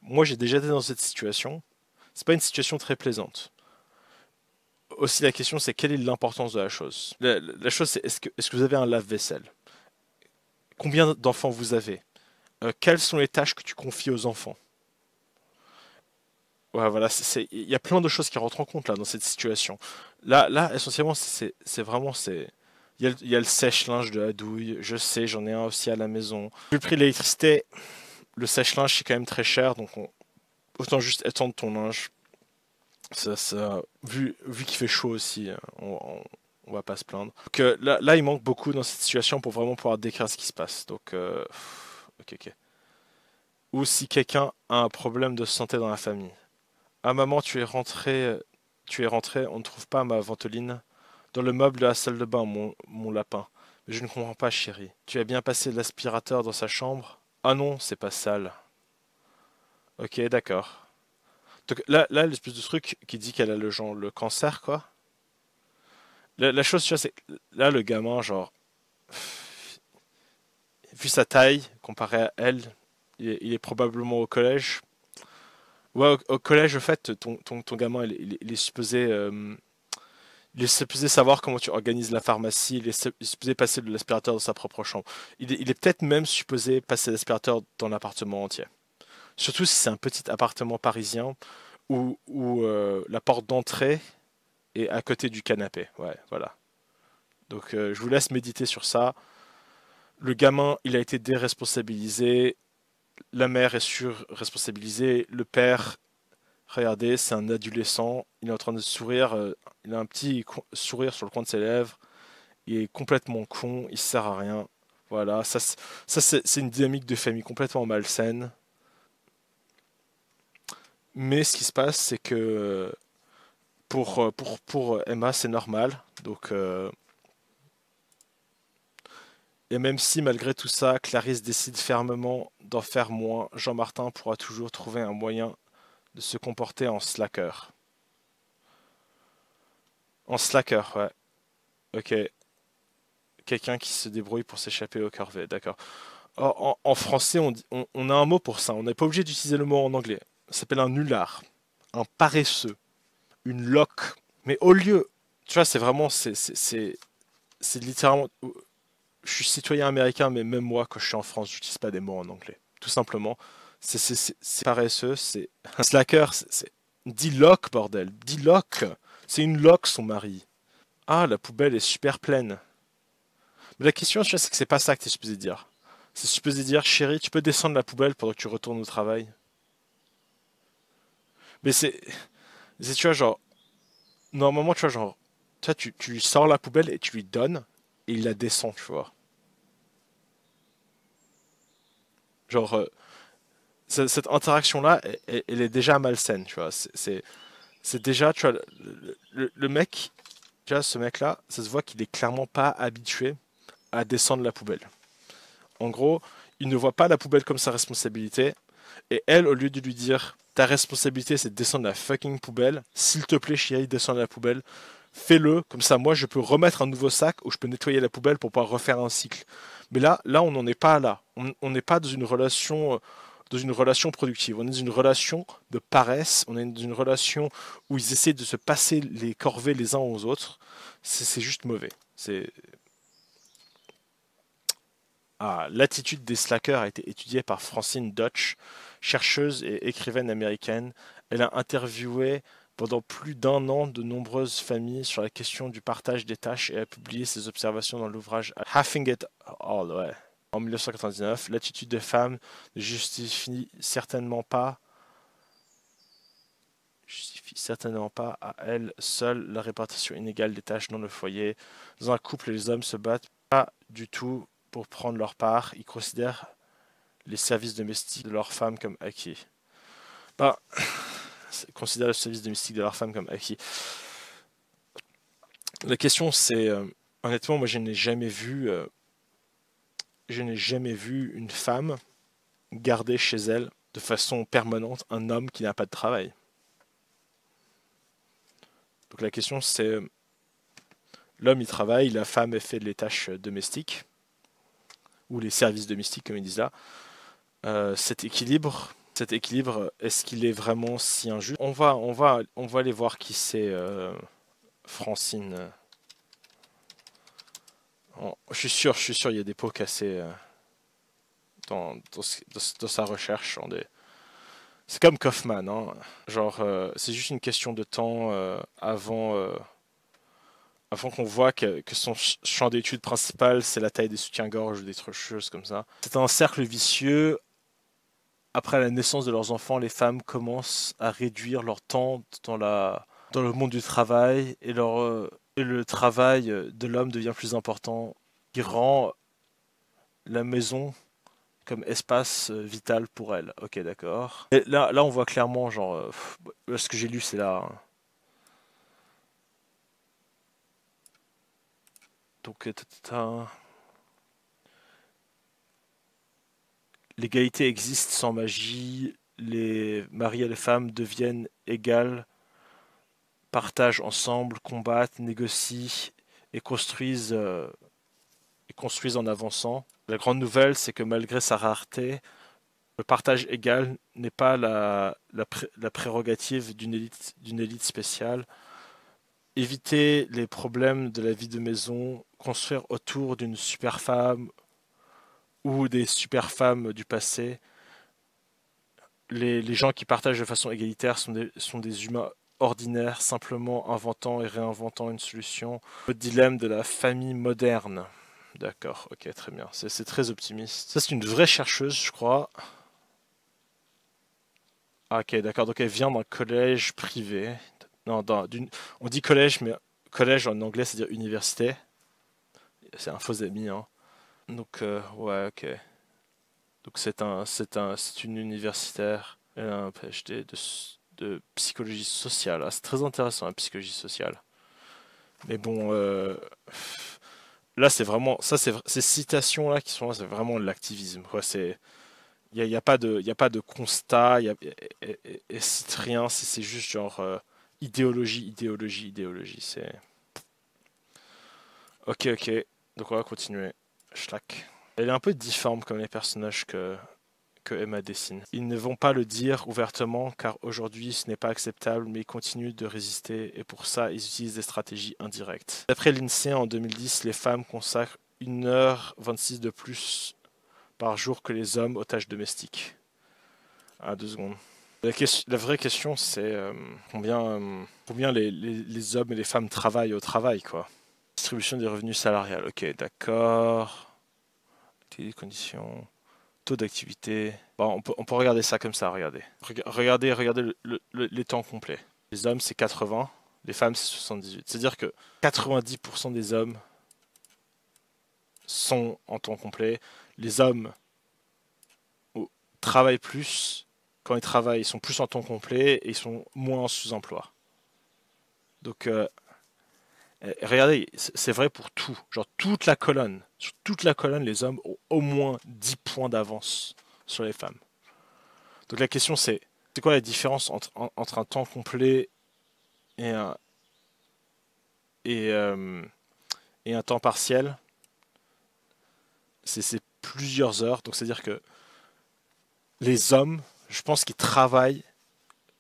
Moi, j'ai déjà été dans cette situation. C'est pas une situation très plaisante. Aussi, la question, c'est quelle est l'importance de la chose? La chose, c'est est-ce que vous avez un lave-vaisselle? Combien d'enfants vous avez? Quelles sont les tâches que tu confies aux enfants? Ouais, voilà, il y a plein de choses qui rentrent en compte là dans cette situation. Là, essentiellement, c'est vraiment, il y a le sèche-linge de la douille. Je sais, j'en ai un aussi à la maison. Vu le prix de l'électricité, le sèche-linge c'est quand même très cher, donc autant juste étendre ton linge. Vu qu'il fait chaud aussi, on va pas se plaindre. Donc là, il manque beaucoup dans cette situation pour vraiment pouvoir décrire ce qui se passe. Donc, ok, ok. Ou si quelqu'un a un problème de santé dans la famille. Ah maman, tu es rentré, on ne trouve pas ma ventoline dans le meuble de la salle de bain, mon lapin. Mais je ne comprends pas, chérie. Tu as bien passé l'aspirateur dans sa chambre? Ah non, c'est pas sale. Ok, d'accord. Donc là, l'espèce de truc qui dit qu'elle a le cancer, quoi. La chose, tu vois, c'est que là, le gamin, genre, vu sa taille, comparé à elle, il est probablement au collège. Ouais, au collège, en fait, ton gamin, il est supposé il est supposé savoir comment tu organises la pharmacie, il est supposé passer de l'aspirateur dans sa propre chambre. Il est peut-être même supposé passer l'aspirateur dans l'appartement entier. Surtout si c'est un petit appartement parisien où la porte d'entrée est à côté du canapé. Ouais, voilà. Donc je vous laisse méditer sur ça. Le gamin, il a été déresponsabilisé. La mère est surresponsabilisée. Le père, regardez, c'est un adolescent. Il est en train de sourire. Il a un petit sourire sur le coin de ses lèvres. Il est complètement con, il sert à rien. Voilà, c'est une dynamique de famille complètement malsaine. Mais ce qui se passe, c'est que pour Emma, c'est normal. Donc, et même si malgré tout ça, Clarisse décide fermement d'en faire moins, Jean-Martin pourra toujours trouver un moyen de se comporter en slacker. En slacker, ouais. Ok. Quelqu'un qui se débrouille pour s'échapper au corvée, d'accord. En français, on a un mot pour ça. On n'est pas obligé d'utiliser le mot en anglais. Ça s'appelle un nulard, un paresseux, une loque. Mais au lieu, tu vois, c'est vraiment, c'est littéralement. Je suis citoyen américain, mais même moi, quand je suis en France, j'utilise pas des mots en anglais. Tout simplement, c'est paresseux, c'est un slacker. Dis loque, bordel, dis loque. C'est une loque, son mari. Ah, la poubelle est super pleine. Mais la question, tu vois, c'est que c'est pas ça que tu es supposé dire. C'est supposé dire, chérie, tu peux descendre la poubelle pendant que tu retournes au travail. Mais tu vois, genre, normalement, tu vois, genre, tu lui sors la poubelle et tu lui donnes, et il la descend, tu vois. Genre, cette interaction-là, elle est déjà malsaine, tu vois. C'est déjà, tu vois, le mec, tu vois, ce mec-là, ça se voit qu'il est clairement pas habitué à descendre la poubelle. En gros, il ne voit pas la poubelle comme sa responsabilité, et elle, au lieu de lui dire, ta responsabilité, c'est de descendre la fucking poubelle, s'il te plaît, chérie, descends la poubelle, fais-le, comme ça, moi, je peux remettre un nouveau sac ou je peux nettoyer la poubelle pour pouvoir refaire un cycle. Mais là, on n'en est pas là. On n'est pas dans une relation productive. On est dans une relation de paresse. On est dans une relation où ils essaient de se passer les corvées les uns aux autres. C'est juste mauvais. L'attitude des slackers a été étudiée par Francine Dutch, chercheuse et écrivaine américaine. Elle a interviewé pendant plus d'un an de nombreuses familles sur la question du partage des tâches et a publié ses observations dans l'ouvrage Halving It All. Ouais. En 1999, l'attitude des femmes ne justifie certainement pas à elle seule la répartition inégale des tâches dans le foyer. Dans un couple, les hommes se battent pas du tout pour prendre leur part. Ils considèrent les services domestiques de leur femme comme acquis. Bah, considèrent le service domestique de leur femme comme acquis. La question c'est, honnêtement, moi je n'ai jamais vu une femme garder chez elle de façon permanente un homme qui n'a pas de travail. Donc la question c'est, l'homme il travaille, la femme elle fait les tâches domestiques ou les services domestiques comme ils disent là. Cet équilibre, est-ce qu'il est vraiment si injuste? On va aller voir qui c'est Francine. Je suis sûr, il y a des pots cassés dans sa recherche. C'est comme Kaufman, hein. Genre, c'est juste une question de temps avant qu'on voit que son champ d'étude principal, c'est la taille des soutiens-gorge ou des choses comme ça. C'est un cercle vicieux. Après la naissance de leurs enfants, les femmes commencent à réduire leur temps dans le monde du travail et le travail de l'homme devient plus important, qui rend la maison comme espace vital pour elle. Ok, d'accord. Et là, on voit clairement, genre, ce que j'ai lu, c'est là, hein. Donc, l'égalité existe sans magie. Les maris et les femmes deviennent égales, partagent ensemble, combattent, négocient et construisent en avançant. La grande nouvelle, c'est que malgré sa rareté, le partage égal n'est pas la prérogative d'une élite spéciale. Éviter les problèmes de la vie de maison, construire autour d'une super femme ou des super femmes du passé. Les gens qui partagent de façon égalitaire sont des humains ordinaires, simplement inventant et réinventant une solution au dilemme de la famille moderne. D'accord, ok, très bien. C'est très optimiste. Ça, c'est une vraie chercheuse, je crois. Ah, ok, d'accord. Donc, elle vient d'un collège privé. Non, on dit collège, mais collège en anglais, c'est-à-dire université. C'est un faux ami, hein. Donc, ouais, ok. Donc, c'est une universitaire. Elle a un PhD de psychologie sociale. Ah, c'est très intéressant, la psychologie sociale. Mais bon, là, c'est vraiment, ces citations-là qui sont là, c'est vraiment de l'activisme, quoi. Il y a pas de constat, elle cite rien, c'est juste genre idéologie, idéologie, idéologie. C'est ok, ok. Donc on va continuer. Schlag. Elle est un peu difforme comme les personnages que Emma dessine. Ils ne vont pas le dire ouvertement car aujourd'hui ce n'est pas acceptable, mais ils continuent de résister et pour ça ils utilisent des stratégies indirectes. D'après l'INSEE en 2010, les femmes consacrent 1h26 de plus par jour que les hommes aux tâches domestiques. Ah, 2 secondes. La vraie question, c'est combien les hommes et les femmes travaillent au travail, quoi. Distribution des revenus salariales. Ok, d'accord. Les conditions. Taux d'activité. Bon, on peut regarder ça comme ça, regardez. Regardez les temps complets. Les hommes, c'est 80, les femmes, c'est 78. C'est-à-dire que 90% des hommes sont en temps complet. Les hommes travaillent plus. Quand ils travaillent, ils sont plus en temps complet et ils sont moins en sous-emploi. Donc, regardez, c'est vrai pour tout. Genre, toute la colonne. Sur toute la colonne, les hommes ont au moins 10 points d'avance sur les femmes. Donc, la question, c'est quoi la différence entre un temps complet et et, euh, et un temps partiel? C'est plusieurs heures. Donc, c'est-à-dire que les hommes, je pense qu'ils travaillent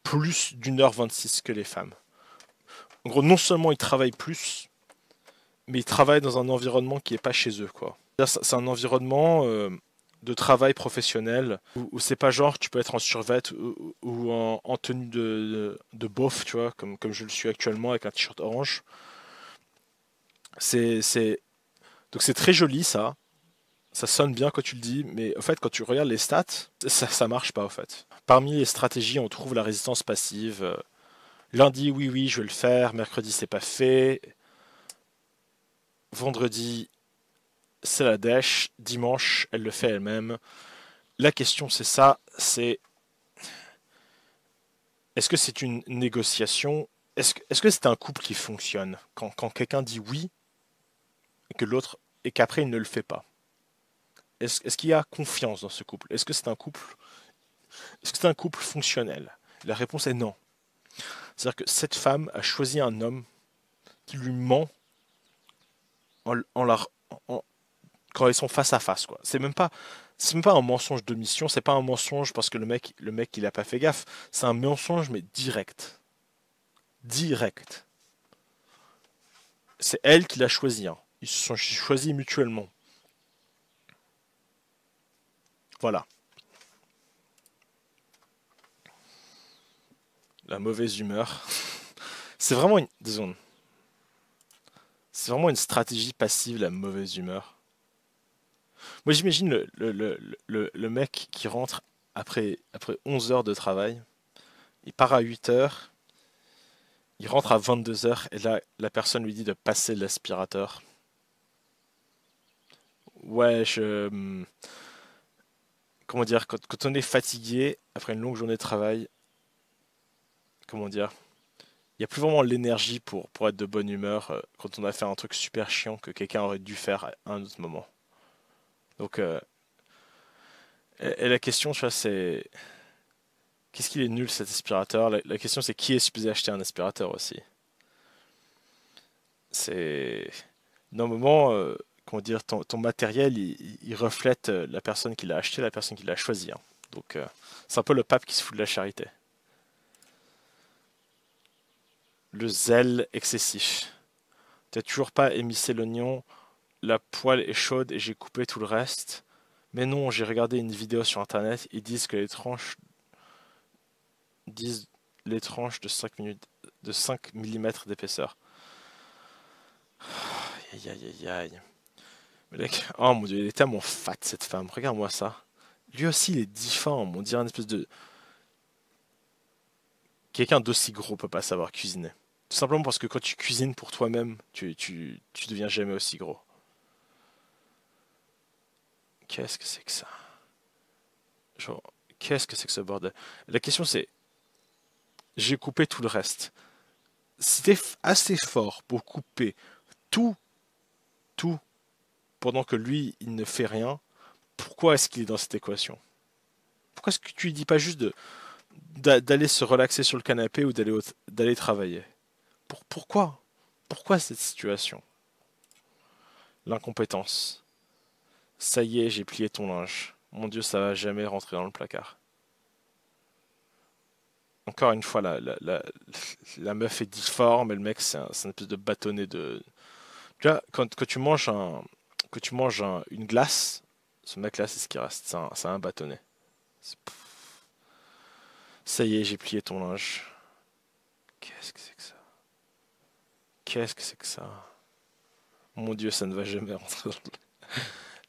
plus d'1h26 que les femmes. En gros, non seulement ils travaillent plus, mais ils travaillent dans un environnement qui est pas chez eux, quoi. C'est un environnement de travail professionnel où c'est pas genre tu peux être en survêt ou en tenue de beauf, tu vois, comme je le suis actuellement avec un t-shirt orange. C'est, c'est, donc c'est très joli ça. Ça sonne bien quand tu le dis, mais en fait, quand tu regardes les stats, ça marche pas, en fait. Parmi les stratégies, on trouve la résistance passive. Lundi, oui, oui, je vais le faire. Mercredi, c'est pas fait. Vendredi, c'est la dèche. Dimanche, elle le fait elle-même. La question, c'est ça, c'est est-ce que c'est une négociation? Est-ce que c'est un couple qui fonctionne quand quelqu'un dit oui et que l'autre et qu'après il ne le fait pas? Est-ce qu'il y a confiance dans ce couple? Est-ce que c'est un couple fonctionnel? La réponse est non. C'est-à-dire que cette femme a choisi un homme qui lui ment en, en la, en- quand ils sont face à face, quoi. C'est même pas un mensonge de mission, c'est pas un mensonge parce que le mec, il a pas fait gaffe. C'est un mensonge, mais direct. Direct. C'est elle qui l'a choisi, hein. Ils se sont choisis mutuellement. Voilà. La mauvaise humeur. C'est vraiment une, disons, c'est vraiment une stratégie passive, la mauvaise humeur. Moi, j'imagine le mec qui rentre après 11 heures de travail, il part à 8 heures, il rentre à 22 heures, et là, la personne lui dit de passer l'aspirateur. Ouais, comment dire, quand on est fatigué, après une longue journée de travail, comment dire, il n'y a plus vraiment l'énergie pour être de bonne humeur quand on a fait un truc super chiant que quelqu'un aurait dû faire à un autre moment. Donc, et la question, tu vois, c'est qu'est-ce qu'il est nul cet aspirateur? La question, c'est qui est supposé acheter un aspirateur aussi? C'est normalement, comment dire, ton matériel, il reflète la personne qui l'a acheté, la personne qui l'a choisi, hein. Donc, c'est un peu le pape qui se fout de la charité. Le zèle excessif. T'as toujours pas émissé l'oignon, la poêle est chaude et j'ai coupé tout le reste. Mais non, j'ai regardé une vidéo sur internet, ils disent que disent les tranches de 5 minutes, de 5 millimètres d'épaisseur. Aïe aïe aïe aïe. Mais mec, oh mon dieu, elle est tellement fat cette femme, regarde-moi ça. Lui aussi il est difforme, on dirait une espèce de... Quelqu'un d'aussi gros peut pas savoir cuisiner. Tout simplement parce que quand tu cuisines pour toi-même, tu deviens jamais aussi gros. Qu'est-ce que c'est que ça? Genre, qu'est-ce que c'est que ce bordel? La question c'est, j'ai coupé tout le reste. Si t'es assez fort pour couper tout, tout, pendant que lui, il ne fait rien, pourquoi est-ce qu'il est dans cette équation? Pourquoi est-ce que tu lui dis pas juste d'aller se relaxer sur le canapé ou d'aller travailler? Pourquoi? Pourquoi cette situation? L'incompétence. Ça y est, j'ai plié ton linge. Mon Dieu, ça va jamais rentrer dans le placard. Encore une fois, la meuf est difforme et le mec, c'est un espèce de bâtonnet de... Tu vois, quand tu manges une glace, ce mec-là, c'est ce qui reste. C'est un bâtonnet. C'est- Ça y est, j'ai plié ton linge. Qu'est-ce que c'est que ça? Qu'est-ce que c'est que ça? Mon Dieu, ça ne va jamais rentrer dans le...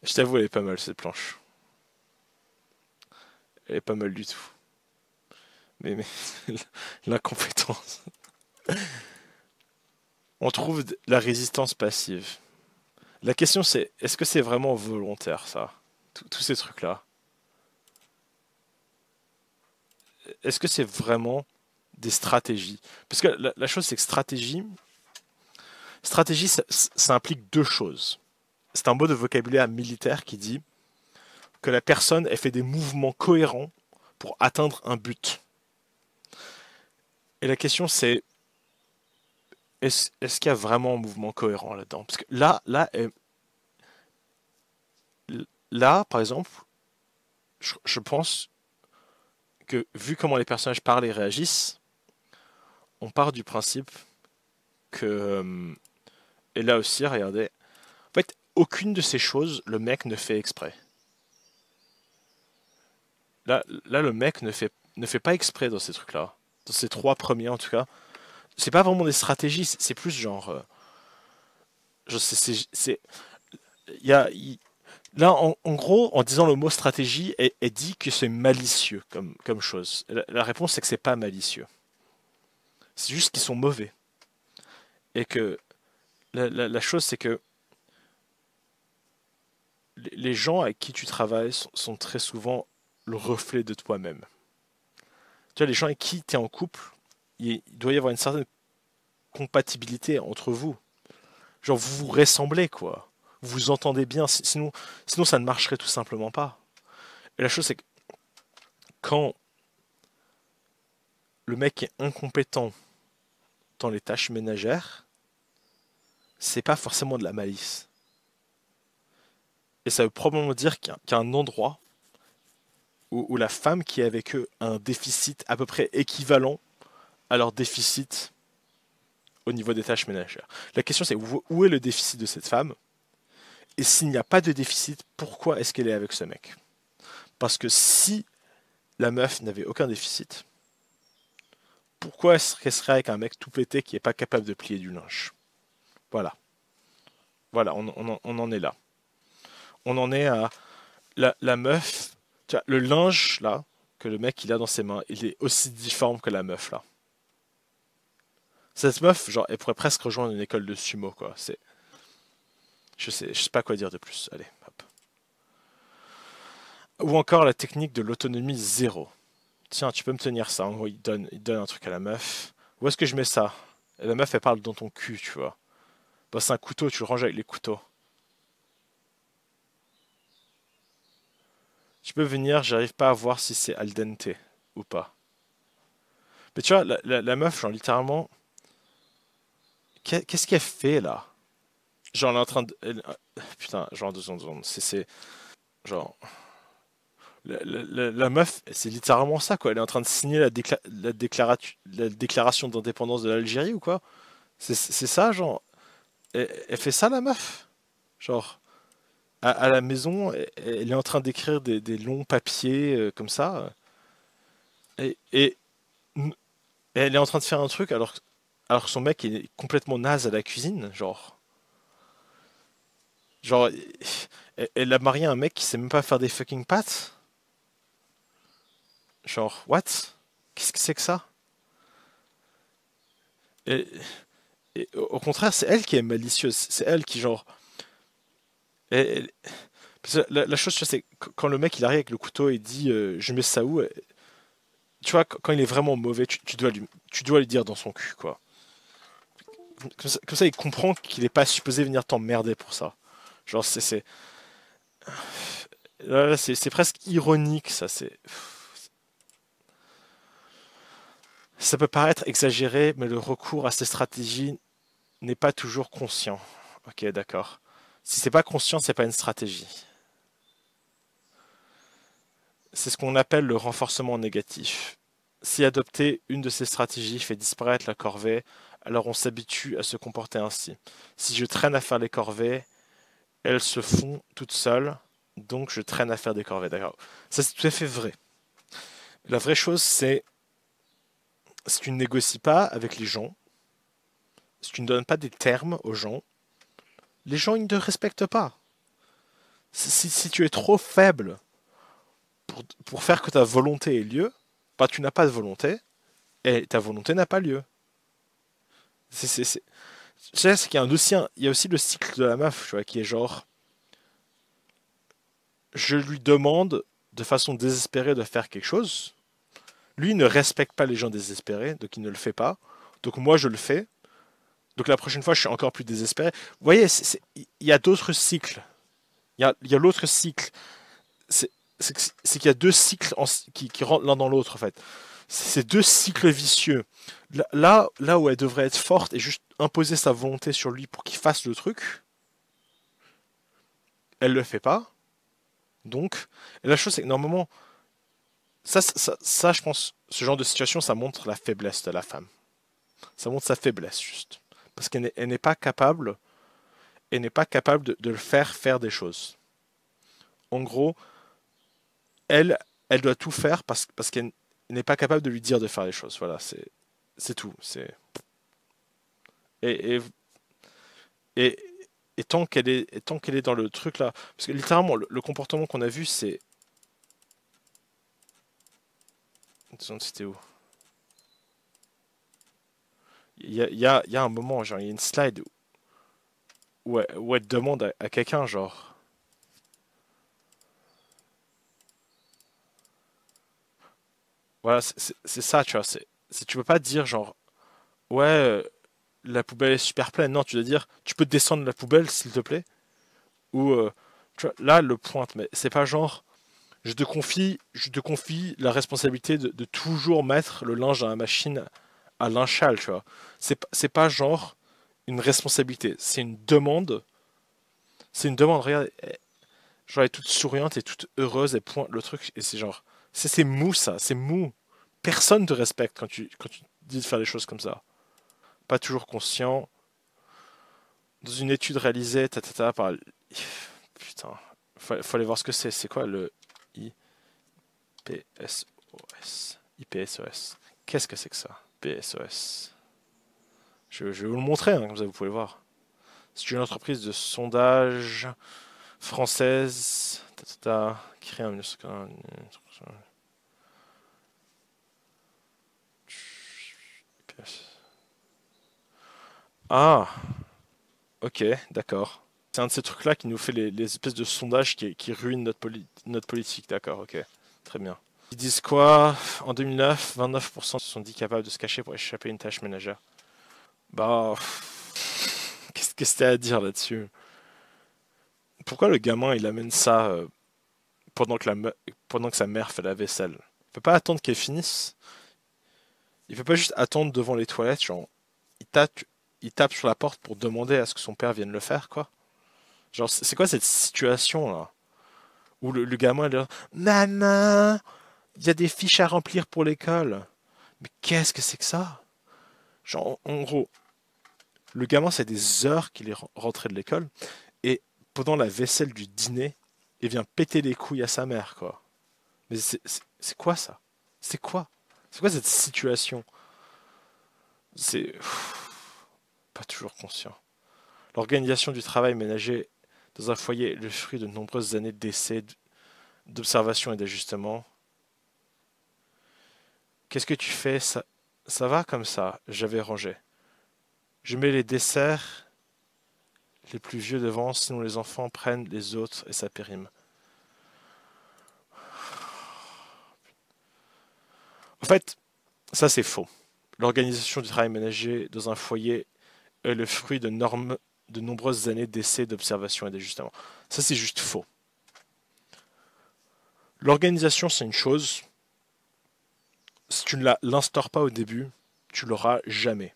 Je t'avoue, elle est pas mal cette planche. Elle est pas mal du tout. Mais l'incompétence. On trouve la résistance passive. La question c'est, est-ce que c'est vraiment volontaire ça? Tous ces trucs-là. Est-ce que c'est vraiment des stratégies? Parce que la chose c'est que stratégie ça implique deux choses. C'est un mot de vocabulaire militaire qui dit que la personne elle fait des mouvements cohérents pour atteindre un but. Et la question c'est, est-ce qu'il y a vraiment un mouvement cohérent là-dedans? Parce que là, par exemple, je pense que vu comment les personnages parlent et réagissent, on part du principe que... et là aussi, regardez. En fait, aucune de ces choses, le mec ne fait exprès. Là le mec ne fait pas exprès dans ces trucs-là. Dans ces trois premiers, en tout cas. C'est pas vraiment des stratégies, c'est plus genre... je sais, il y a, il- là, en gros, en disant le mot stratégie, elle dit que c'est malicieux comme chose. La réponse, c'est que c'est pas malicieux. C'est juste qu'ils sont mauvais. Et que la chose, c'est que les gens avec qui tu travailles sont très souvent le reflet de toi-même. Tu vois, les gens avec qui tu es en couple, il doit y avoir une certaine compatibilité entre vous. Genre, vous vous ressemblez, quoi. Vous vous entendez bien, sinon ça ne marcherait tout simplement pas. Et la chose, c'est que quand le mec est incompétent dans les tâches ménagères, c'est pas forcément de la malice. Et ça veut probablement dire qu'il y a un endroit où la femme qui est avec eux a un déficit à peu près équivalent à leur déficit au niveau des tâches ménagères. La question c'est où est le déficit de cette femme? Et s'il n'y a pas de déficit, pourquoi est-ce qu'elle est avec ce mec? Parce que si la meuf n'avait aucun déficit, pourquoi est-ce qu'elle serait avec un mec tout pété qui est pas capable de plier du linge? Voilà. Voilà, on en est là. On en est à la meuf. Tu vois, le linge là que le mec il a dans ses mains, il est aussi difforme que la meuf là. Cette meuf, genre, elle pourrait presque rejoindre une école de sumo quoi. Je sais pas quoi dire de plus. Allez, hop. Ou encore la technique de l'autonomie zéro. Tiens, tu peux me tenir ça. En gros, il donne un truc à la meuf. Où est-ce que je mets ça? Et la meuf, elle parle dans ton cul, tu vois. Bah, c'est un couteau, tu le ranges avec les couteaux. Tu peux venir, j'arrive pas à voir si c'est al dente ou pas. Mais tu vois, la meuf, genre, littéralement, qu'est-ce qu'elle fait là? Genre, elle est en train de. Putain, genre, deux secondes. Genre. La meuf, c'est littéralement ça, quoi. Elle est en train de signer la déclaration d'indépendance de l'Algérie ou quoi? C'est ça, genre. Elle fait ça, la meuf? Genre, à la maison, elle est en train d'écrire des longs papiers comme ça. Et elle est en train de faire un truc alors que son mec est complètement naze à la cuisine. Genre, elle a marié un mec qui sait même pas faire des fucking pâtes. Genre, what? Qu'est-ce que c'est que ça? Et, et au contraire, c'est elle qui est malicieuse. C'est elle qui, genre. elle- parce que la chose, tu vois, c'est quand le mec il arrive avec le couteau et dit je mets ça où? Tu vois, quand il est vraiment mauvais, tu dois lui dire dans son cul, quoi. Comme ça, il comprend qu'il est pas supposé venir t'emmerder pour ça. Genre, c'est presque ironique, ça. Ça peut paraître exagéré, mais le recours à ces stratégies n'est pas toujours conscient. Ok, d'accord. Si c'est pas conscient, c'est pas une stratégie. C'est ce qu'on appelle le renforcement négatif. Si adopter une de ces stratégies fait disparaître la corvée, alors on s'habitue à se comporter ainsi. Si je traîne à faire les corvées, elles se font toutes seules, donc je traîne à faire des corvées. D'accord. Ça c'est tout à fait vrai. La vraie chose c'est si tu ne négocies pas avec les gens, si tu ne donnes pas des termes aux gens, les gens ils ne te respectent pas. Si tu es trop faible pour faire que ta volonté ait lieu, bah, tu n'as pas de volonté, et ta volonté n'a pas lieu. C'est c'est qu'il y a il y a aussi le cycle de la meuf, tu vois, qui est genre, je lui demande de façon désespérée de faire quelque chose. Lui ne respecte pas les gens désespérés, donc il ne le fait pas. Donc moi je le fais. Donc la prochaine fois je suis encore plus désespéré. Vous voyez, il y a d'autres cycles. Il y a l'autre cycle. C'est c'est qu'il y a deux cycles qui rentrent l'un dans l'autre en fait. C'est deux cycles vicieux. Là où elle devrait être forte et juste imposer sa volonté sur lui pour qu'il fasse le truc, elle le fait pas. Donc, et la chose c'est que normalement, je pense, ce genre de situation, ça montre la faiblesse de la femme. Ça montre sa faiblesse juste, parce elle n'est pas capable, elle n'est pas capable de le faire des choses. En gros, elle doit tout faire parce qu'elle n'est pas capable de lui dire de faire les choses. Voilà, c'est tout. Et, et, et, et tant qu'elle est dans le truc là, parce que littéralement le comportement qu'on a vu c'est, c'était où? Il y a un moment, genre il y a une slide où elle demande à quelqu'un genre, voilà c'est ça, tu vois, tu peux pas dire genre ouais la poubelle est super pleine, non tu dois dire tu peux descendre la poubelle s'il te plaît, ou tu vois, là le pointe, mais c'est pas genre je te confie la responsabilité de toujours mettre le linge dans la machine à linchal, tu vois. C'est pas genre une responsabilité, c'est une demande, regarde, genre elle est toute souriante et toute heureuse, elle pointe le truc, et c'est genre, c'est mou ça, c'est mou. Personne te respecte quand tu dis de faire des choses comme ça. Pas toujours conscient. Dans une étude réalisée, par... Putain, faut aller voir ce que c'est. C'est quoi le IPSOS? IPSOS. Qu'est-ce que c'est que ça? IPSOS. Je vais vous le montrer, hein, comme ça vous pouvez le voir. C'est une entreprise de sondage française créée en 1940. Ah, ok, d'accord. C'est un de ces trucs-là qui nous fait les espèces de sondages qui ruinent notre politique, d'accord, ok. Très bien. Ils disent quoi? En 2009, 29% se sont dit capables de se cacher pour échapper à une tâche ménagère. Bah, qu'est-ce que c'était à dire là-dessus? Pourquoi le gamin il amène ça pendant que sa mère fait la vaisselle? Il peut pas attendre qu'elle finisse. Il peut pas juste attendre devant les toilettes, genre il tape, il tape sur la porte pour demander à ce que son père vienne le faire, quoi. Genre c'est quoi cette situation là où le gamin il est là, maman, il y a des fiches à remplir pour l'école. Mais qu'est-ce que c'est que ça? Genre en gros, le gamin c'est des heures qu'il est rentré de l'école et pendant la vaisselle du dîner, il vient péter les couilles à sa mère, quoi. Mais c'est quoi ça? C'est quoi? C'est quoi cette situation? C'est pas toujours conscient. L'organisation du travail ménager dans un foyer est le fruit de nombreuses années d'essais, d'observation et d'ajustement. Qu'est-ce que tu fais? Ça va comme ça, j'avais rangé. Je mets les desserts les plus vieux devant, sinon les enfants prennent les autres et ça périme. En fait, ça c'est faux. L'organisation du travail ménager dans un foyer est le fruit de nombreuses années d'essais, d'observation et d'ajustement. Ça c'est juste faux. L'organisation c'est une chose, si tu ne l'instaures pas au début, tu l'auras jamais.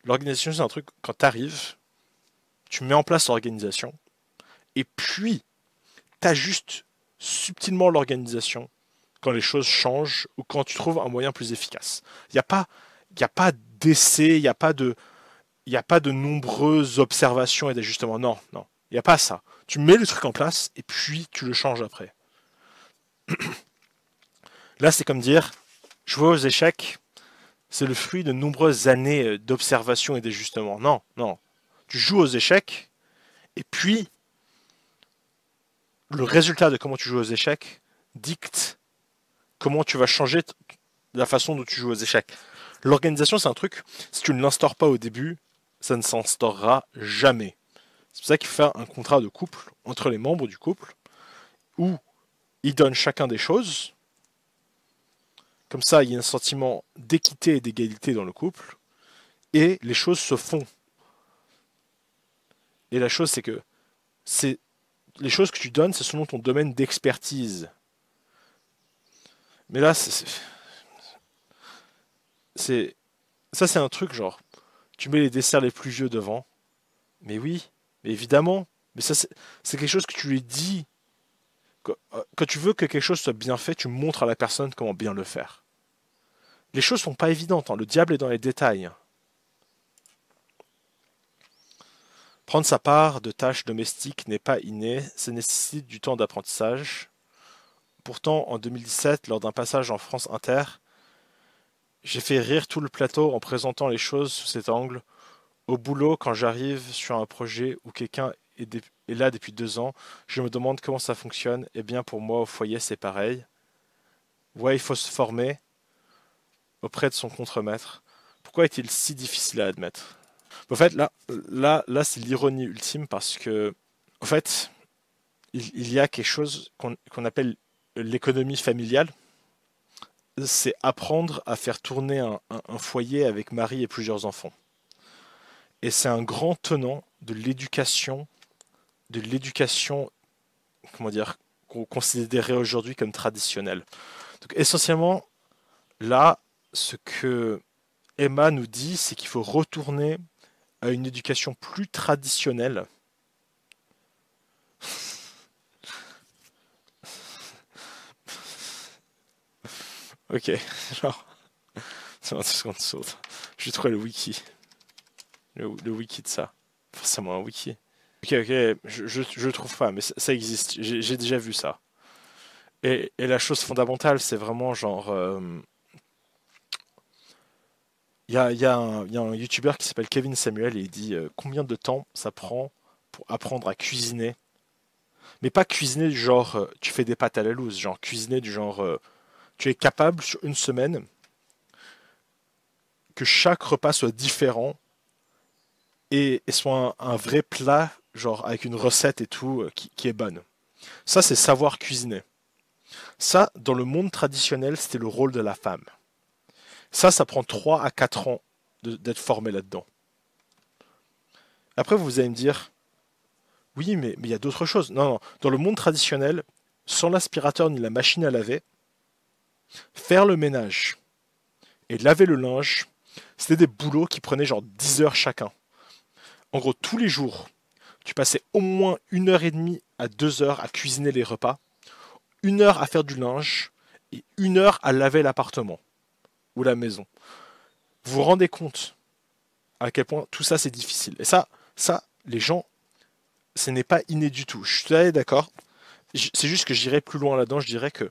L'organisation c'est un truc, quand tu arrives, tu mets en place l'organisation, et puis tu ajustes subtilement l'organisation quand les choses changent ou quand tu trouves un moyen plus efficace. Il n'y a pas, il y a pas d'essai, il y a pas de nombreuses observations et d'ajustements. Non, non, il n'y a pas ça. Tu mets le truc en place et puis tu le changes après. Là, c'est comme dire, jouer aux échecs, c'est le fruit de nombreuses années d'observation et d'ajustement. Non, non. Tu joues aux échecs et puis le résultat de comment tu joues aux échecs dicte comment tu vas changer la façon dont tu joues aux échecs. L'organisation, c'est un truc, si tu ne l'instaures pas au début, ça ne s'instaurera jamais. C'est pour ça qu'il faut faire un contrat de couple entre les membres du couple, où ils donnent chacun des choses. Comme ça, il y a un sentiment d'équité et d'égalité dans le couple, et les choses se font. Et la chose, c'est que c'est les choses que tu donnes, c'est selon ton domaine d'expertise. Mais là, c'est ça, c'est un truc genre, tu mets les desserts les plus vieux devant. Mais oui, mais évidemment. Mais ça, c'est quelque chose que tu lui dis. Quand tu veux que quelque chose soit bien fait, tu montres à la personne comment bien le faire. Les choses sont pas évidentes, hein. Le diable est dans les détails. Prendre sa part de tâches domestiques n'est pas inné, ça nécessite du temps d'apprentissage. Pourtant, en 2017, lors d'un passage en France Inter, j'ai fait rire tout le plateau en présentant les choses sous cet angle. Au boulot, quand j'arrive sur un projet où quelqu'un est là depuis 2 ans, je me demande comment ça fonctionne. Eh bien, pour moi, au foyer, c'est pareil. Ouais, il faut se former auprès de son contremaître. Pourquoi est-il si difficile à admettre? En fait, là, c'est l'ironie ultime parce que, en fait, il y a quelque chose qu'on appelle l'économie familiale. C'est apprendre à faire tourner un foyer avec mari et plusieurs enfants. Et c'est un grand tenant de l'éducation, comment dire, qu'on considérait aujourd'hui comme traditionnelle. Donc essentiellement, là, ce que Emma nous dit, c'est qu'il faut retourner à une éducation plus traditionnelle. Ok, genre, c'est 20 secondes saute. Je vais trouver le wiki. Le wiki de ça. Forcément un wiki. Ok, je le trouve pas, mais ça existe. J'ai déjà vu ça. Et la chose fondamentale, c'est vraiment genre. Il y a un YouTuber qui s'appelle Kevin Samuel et il dit combien de temps ça prend pour apprendre à cuisiner. Mais pas cuisiner du genre tu fais des pâtes à la loose, genre cuisiner du genre tu es capable sur une semaine que chaque repas soit différent et soit un vrai plat, genre avec une recette et tout qui est bonne. Ça, c'est savoir cuisiner. Ça, dans le monde traditionnel, c'était le rôle de la femme. Ça prend 3 à 4 ans d'être formé là-dedans. Après, vous allez me dire, oui, mais il y a d'autres choses. Non, non. Dans le monde traditionnel, sans l'aspirateur ni la machine à laver, faire le ménage et laver le linge, c'était des boulots qui prenaient genre 10 heures chacun. En gros, tous les jours, tu passais au moins 1 heure et demie à 2 heures à cuisiner les repas, 1 heure à faire du linge et 1 heure à laver l'appartement ou la maison. Vous vous rendez compte à quel point tout ça c'est difficile. Et ça, les gens, ce n'est pas inné du tout. Je suis tout à fait d'accord. C'est juste que j'irai plus loin là-dedans. Je dirais que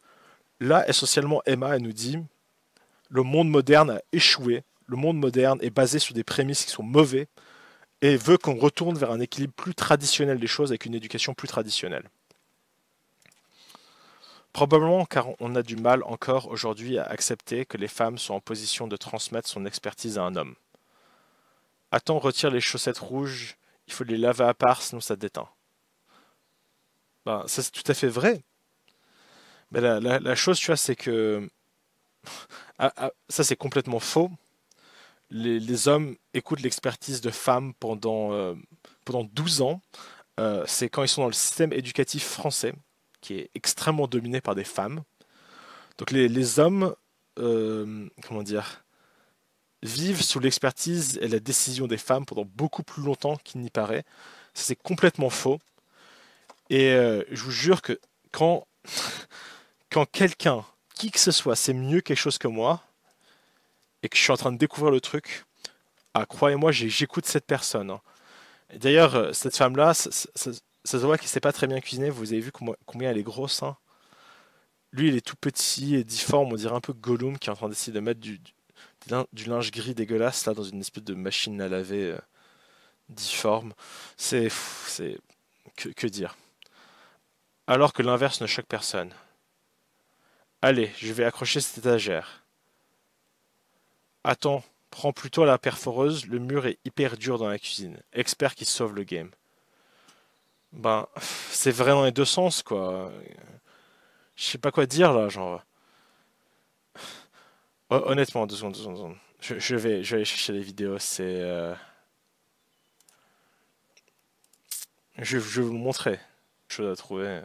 là, essentiellement, Emma, elle nous dit le monde moderne a échoué. Le monde moderne est basé sur des prémices qui sont mauvais et veut qu'on retourne vers un équilibre plus traditionnel des choses avec une éducation plus traditionnelle. Probablement car on a du mal encore aujourd'hui à accepter que les femmes sont en position de transmettre son expertise à un homme. Attends, retire les chaussettes rouges, il faut les laver à part, sinon ça déteint. Ben, ça c'est tout à fait vrai. Mais la chose, tu vois, c'est que ça c'est complètement faux. Les hommes écoutent l'expertise de femmes pendant 12 ans. C'est quand ils sont dans le système éducatif français, qui est extrêmement dominé par des femmes. Donc les hommes, comment dire, vivent sous l'expertise et la décision des femmes pendant beaucoup plus longtemps qu'il n'y paraît. Ça, c'est complètement faux. Et je vous jure que quand, quand quelqu'un, qui que ce soit, sait mieux quelque chose que moi, et que je suis en train de découvrir le truc, ah, croyez-moi, j'écoute cette personne, hein. Et d'ailleurs, cette femme-là, ça se voit qu'elle ne sait pas très bien cuisiner. Vous avez vu combien elle est grosse, hein. Lui, il est tout petit et difforme, on dirait un peu Gollum qui est en train d'essayer de mettre du linge gris dégueulasse là dans une espèce de machine à laver difforme. C'est que dire. Alors que l'inverse ne choque personne. Allez, je vais accrocher cette étagère. Attends, prends plutôt la perforeuse, le mur est hyper dur dans la cuisine. Expert qui sauve le game. Ben, c'est vrai dans les deux sens, quoi. Je sais pas quoi dire là, genre. Honnêtement, 2 secondes, 2 secondes, 2 secondes. Je vais aller chercher les vidéos, je vais vous le montrer. Chose à trouver.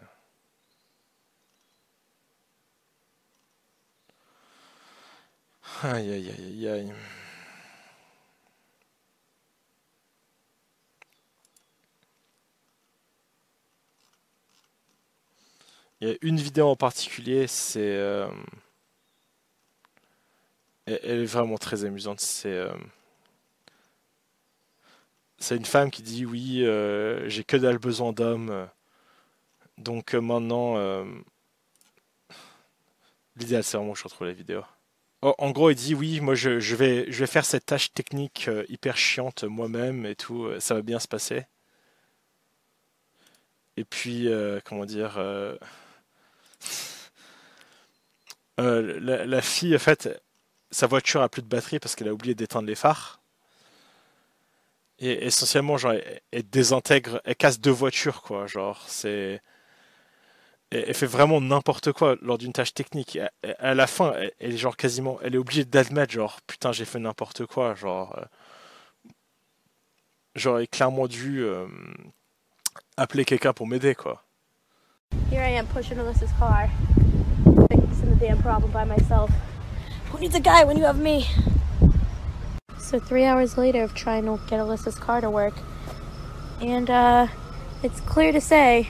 Aïe aïe aïe aïe aïe. Il y a une vidéo en particulier, elle est vraiment très amusante. C'est une femme qui dit oui, j'ai que dalle besoin d'hommes. Donc maintenant, l'idéal c'est vraiment que je retrouve la vidéo. Oh, en gros, il dit oui, moi je vais faire cette tâche technique hyper chiante moi-même et tout, ça va bien se passer. Et puis, comment dire, la fille, en fait, sa voiture a plus de batterie parce qu'elle a oublié d'éteindre les phares. Et essentiellement, genre, elle désintègre, elle casse deux voitures, quoi. Genre, elle fait vraiment n'importe quoi lors d'une tâche technique. À la fin, elle est genre quasiment, elle est obligée d'admettre, genre, putain, j'ai fait n'importe quoi. J'aurais clairement dû appeler quelqu'un pour m'aider, quoi. Here I am pushing Alyssa's car, fixing the damn problem by myself. Who needs a guy when you have me? So 3 hours later of trying to get Alyssa's car to work, and it's clear to say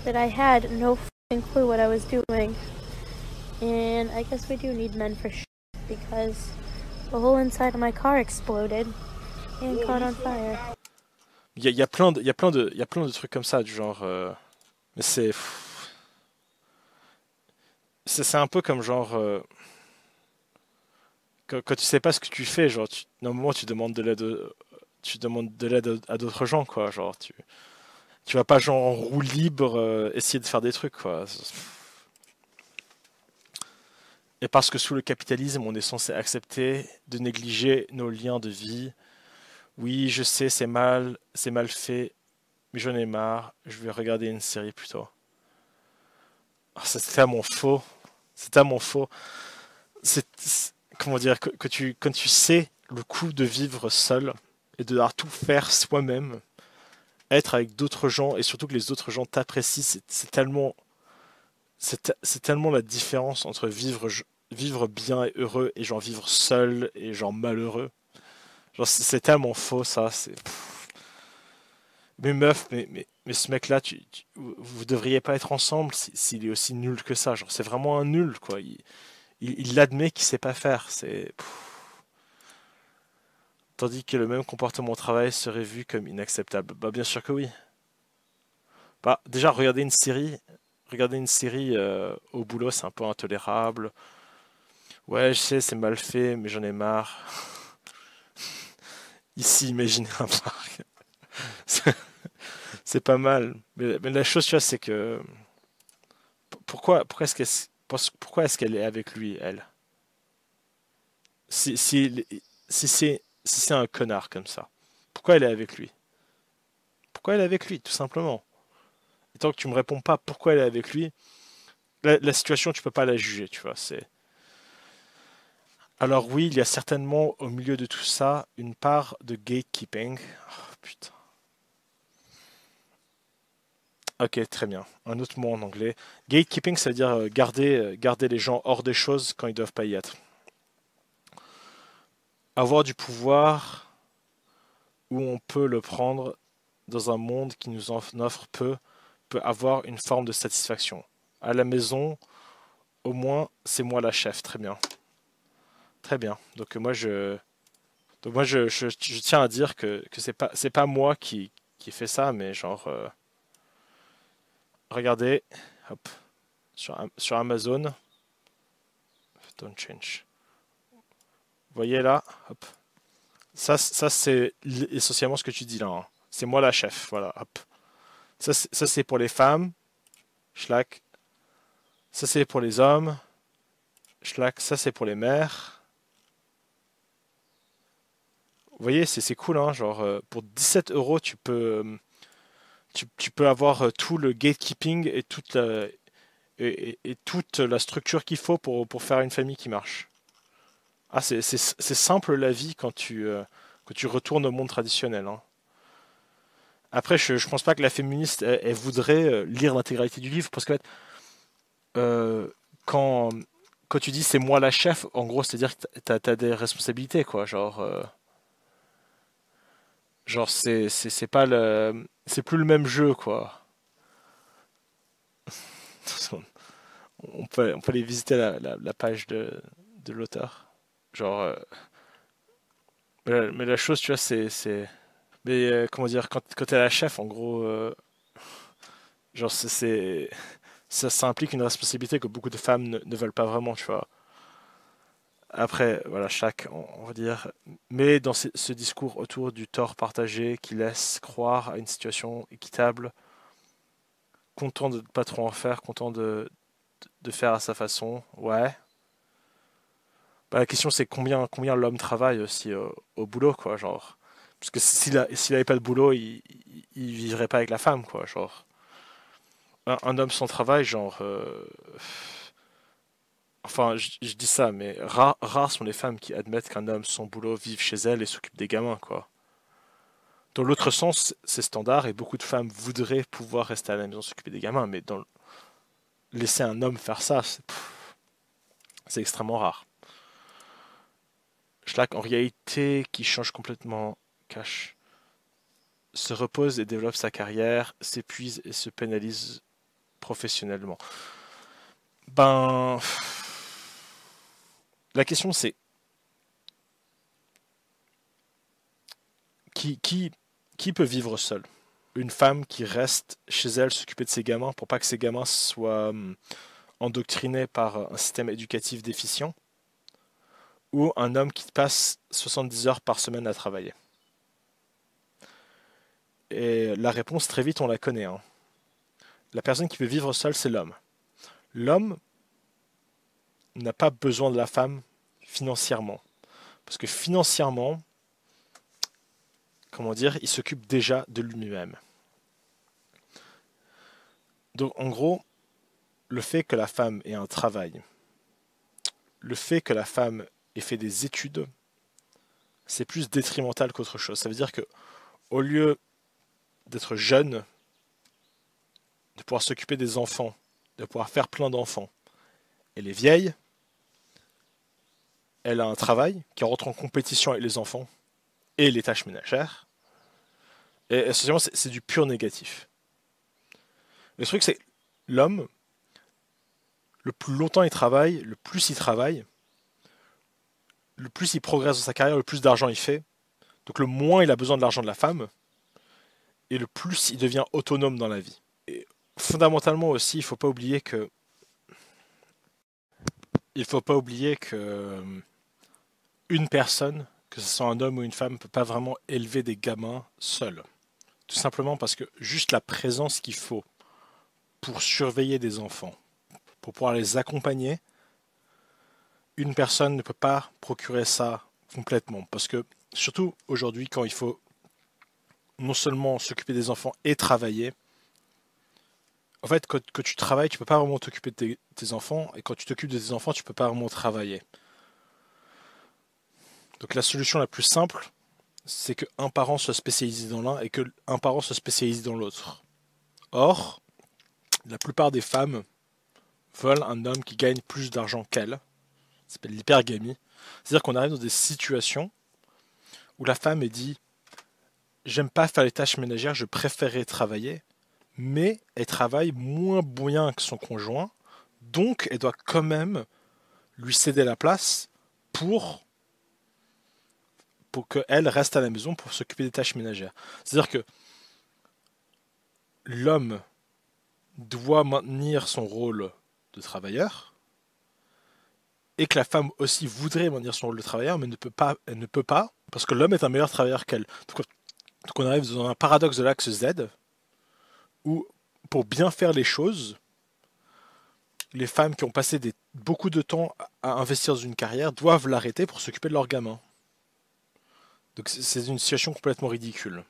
that I had no f***ing clue what I was doing. And I guess we do need men for shit because the whole inside of my car exploded and caught on fire. Il y a plein de, il y a plein de, il y a plein de trucs comme ça, du genre. Mais c'est un peu comme genre. Quand tu sais pas ce que tu fais, genre, normalement, tu demandes de l'aide. Tu demandes de l'aide à d'autres gens, quoi. Genre, tu vas pas, genre, en roue libre, essayer de faire des trucs, quoi. Et parce que sous le capitalisme, on est censé accepter de négliger nos liens de vie. Oui, je sais, c'est mal fait, mais j'en ai marre. Je vais regarder une série plutôt. Ah, c'est tellement faux. C'est tellement faux. Comment dire, quand tu sais le coût de vivre seul et de devoir tout faire soi-même, être avec d'autres gens et surtout que les autres gens t'apprécient, c'est tellement la différence entre vivre bien et heureux et genre vivre seul et genre malheureux. Genre c'est tellement faux ça. Mais meuf, mais ce mec-là, vous devriez pas être ensemble s'il est aussi nul que ça. Genre c'est vraiment un nul quoi. Il admet qu'il sait pas faire. Tandis que le même comportement au travail serait vu comme inacceptable. Bah bien sûr que oui. Bah déjà regarder une série au boulot, c'est un peu intolérable. Ouais, je sais, c'est mal fait, mais j'en ai marre. Ici, imaginez un parc. C'est c'est pas mal. Mais la chose, tu vois, c'est que pourquoi est-ce qu'elle est avec lui, elle? Si, si, si c'est un connard comme ça, pourquoi elle est avec lui? Pourquoi elle est avec lui, tout simplement? Et tant que tu me réponds pas pourquoi elle est avec lui, la situation, tu peux pas la juger, tu vois. Alors oui, il y a certainement au milieu de tout ça une part de gatekeeping. Oh, putain. Ok, très bien. Un autre mot en anglais. Gatekeeping, ça veut dire garder les gens hors des choses quand ils doivent pas y être. Avoir du pouvoir où on peut le prendre dans un monde qui nous en offre peu peut avoir une forme de satisfaction. À la maison, au moins, c'est moi la chef. Très bien. Très bien. Je tiens à dire que c'est pas moi qui fait ça, mais genre, regardez, hop, sur Amazon, don't change. Vous voyez là, hop. Ça c'est essentiellement ce que tu dis là, hein. C'est moi la chef, voilà, hop. Ça, c'est pour les femmes, schlack. Ça c'est pour les hommes. Schlack, ça c'est pour les mères. Vous voyez, c'est cool, hein, genre pour 17 euros, tu peux avoir tout le gatekeeping et et toute la structure qu'il faut pour faire une famille qui marche. Ah, c'est simple la vie quand tu retournes au monde traditionnel, hein. Après, je pense pas que la féministe, elle voudrait lire l'intégralité du livre, parce que euh, quand, quand tu dis c'est moi la chef, en gros, c'est-à-dire que t'as des responsabilités, quoi. Genre c'est pas c'est plus le même jeu, quoi. On peut aller visiter la page de l'auteur. Genre, mais la chose, tu vois, mais comment dire, quand t'es la chef, en gros, genre, ça implique une responsabilité que beaucoup de femmes ne veulent pas vraiment, tu vois. Après, voilà, chaque, on va dire. Mais dans ce discours autour du tort partagé qui laisse croire à une situation équitable, content de ne pas trop en faire, content de faire à sa façon, ouais. Bah, la question c'est combien l'homme travaille aussi au boulot, quoi, genre. Parce que s'il avait pas de boulot, il vivrait pas avec la femme, quoi, genre. Un homme sans travail, genre. Enfin, je dis ça, mais rares sont les femmes qui admettent qu'un homme sans boulot vive chez elle et s'occupe des gamins, quoi. Dans l'autre sens, c'est standard et beaucoup de femmes voudraient pouvoir rester à la maison s'occuper des gamins, mais laisser un homme faire ça, c'est extrêmement rare. Schlag, en réalité, qui change complètement, cash, se repose et développe sa carrière, s'épuise et se pénalise professionnellement. Ben, la question c'est qui peut vivre seul? Une femme qui reste chez elle s'occuper de ses gamins pour pas que ses gamins soient endoctrinés par un système éducatif déficient? Ou un homme qui passe 70 heures par semaine à travailler? Et la réponse, très vite, on la connaît, hein. La personne qui peut vivre seule, c'est l'homme. L'homme n'a pas besoin de la femme financièrement. Parce que financièrement, comment dire, il s'occupe déjà de lui-même. Donc en gros, le fait que la femme ait un travail, le fait que la femme ait fait des études, c'est plus détrimental qu'autre chose. Ça veut dire que au lieu d'être jeune, de pouvoir s'occuper des enfants, de pouvoir faire plein d'enfants, elle est vieille, elle a un travail qui rentre en compétition avec les enfants et les tâches ménagères, et essentiellement c'est du pur négatif. Le truc c'est l'homme, le plus longtemps il travaille, le plus il progresse dans sa carrière, le plus d'argent il fait, donc le moins il a besoin de l'argent de la femme, et le plus il devient autonome dans la vie. Et fondamentalement aussi, il faut pas oublier que une personne, que ce soit un homme ou une femme, peut pas vraiment élever des gamins seul. Tout simplement parce que juste la présence qu'il faut pour surveiller des enfants, pour pouvoir les accompagner, une personne ne peut pas procurer ça complètement. Parce que surtout aujourd'hui, quand il faut non seulement s'occuper des enfants et travailler, en fait, quand tu travailles, tu peux pas vraiment t'occuper de tes enfants, et quand tu t'occupes de tes enfants, tu peux pas vraiment travailler. Donc la solution la plus simple, c'est qu'un parent soit spécialisé dans l'un et qu'un parent soit spécialisé dans l'autre. Or, la plupart des femmes veulent un homme qui gagne plus d'argent qu'elles. Ça s'appelle l'hypergamie. C'est-à-dire qu'on arrive dans des situations où la femme est dit j'aime pas faire les tâches ménagères, je préférerais travailler, mais elle travaille moins bien que son conjoint, donc elle doit quand même lui céder la place pour qu'elle reste à la maison pour s'occuper des tâches ménagères. C'est-à-dire que l'homme doit maintenir son rôle de travailleur et que la femme aussi voudrait maintenir son rôle de travailleur, mais elle ne peut pas parce que l'homme est un meilleur travailleur qu'elle. Donc on arrive dans un paradoxe de l'axe Z où pour bien faire les choses, Les femmes qui ont passé beaucoup de temps à investir dans une carrière doivent l'arrêter pour s'occuper de leurs gamins. Donc c'est une situation complètement ridicule.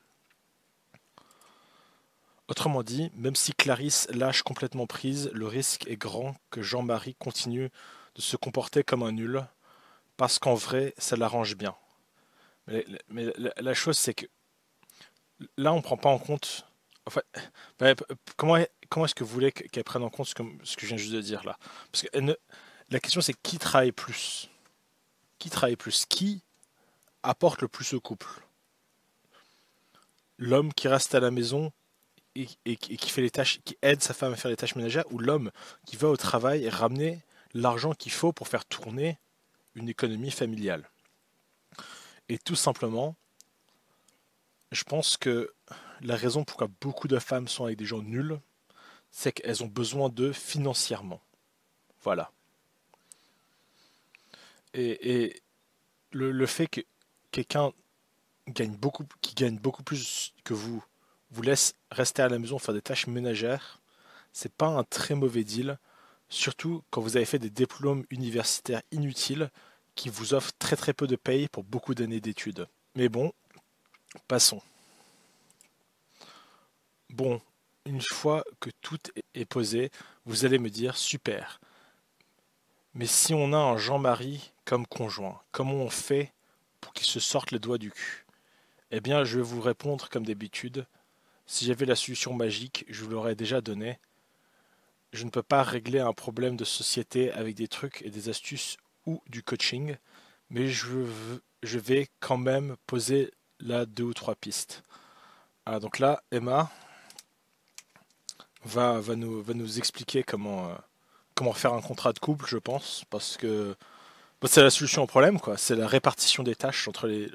Autrement dit, même si Clarisse lâche complètement prise, le risque est grand que Jean-Marie continue de se comporter comme un nul, parce qu'en vrai, ça l'arrange bien. Mais la chose, c'est que là, on ne prend pas en compte. Enfin, bah, comment est-ce que vous voulez qu'elle prenne en compte ce que je viens juste de dire là? Parce que la question, c'est qui travaille plus? Qui travaille plus? Qui apporte le plus au couple? L'homme qui reste à la maison et qui fait les tâches, qui aide sa femme à faire les tâches ménagères, ou l'homme qui va au travail et ramener l'argent qu'il faut pour faire tourner une économie familiale. Et tout simplement, je pense que la raison pourquoi beaucoup de femmes sont avec des gens nuls, c'est qu'elles ont besoin d'eux financièrement. Voilà. Et le fait que quelqu'un qui gagne beaucoup plus que vous laisse rester à la maison faire des tâches ménagères, c'est pas un très mauvais deal, surtout quand vous avez fait des diplômes universitaires inutiles qui vous offrent très très peu de paye pour beaucoup d'années d'études. Mais bon, passons. Bon, une fois que tout est posé, vous allez me dire super. Mais si on a un Jean-Marie comme conjoint, comment on fait pour qu'il se sorte les doigts du cul? Eh bien, je vais vous répondre comme d'habitude. Si j'avais la solution magique, je vous l'aurais déjà donnée. Je ne peux pas régler un problème de société avec des trucs et des astuces ou du coaching, mais je vais quand même poser là 2 ou 3 pistes. Ah, donc là, Emma va nous expliquer comment faire un contrat de couple, je pense, parce que bah, c'est la solution au problème, quoi. C'est la répartition des tâches entre les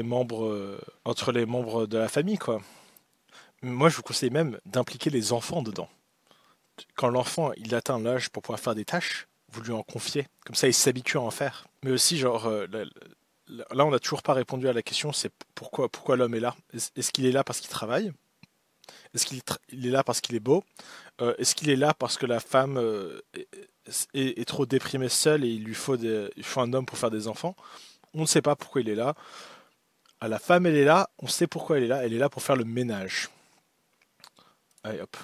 membres de la famille, quoi. Moi, je vous conseille même d'impliquer les enfants dedans. Quand l'enfant il atteint l'âge pour pouvoir faire des tâches, vous lui en confiez. Comme ça, il s'habitue à en faire. Mais aussi, genre, là, on n'a toujours pas répondu à la question, c'est pourquoi l'homme est là. Est-ce qu'il est là parce qu'il travaille? Est-ce qu'il est là parce qu'il est beau? Est-ce qu'il est là parce que la femme est trop déprimée seule et il faut un homme pour faire des enfants? On ne sait pas pourquoi il est là. Ah, la femme, elle est là, on sait pourquoi elle est là pour faire le ménage. Allez, hop.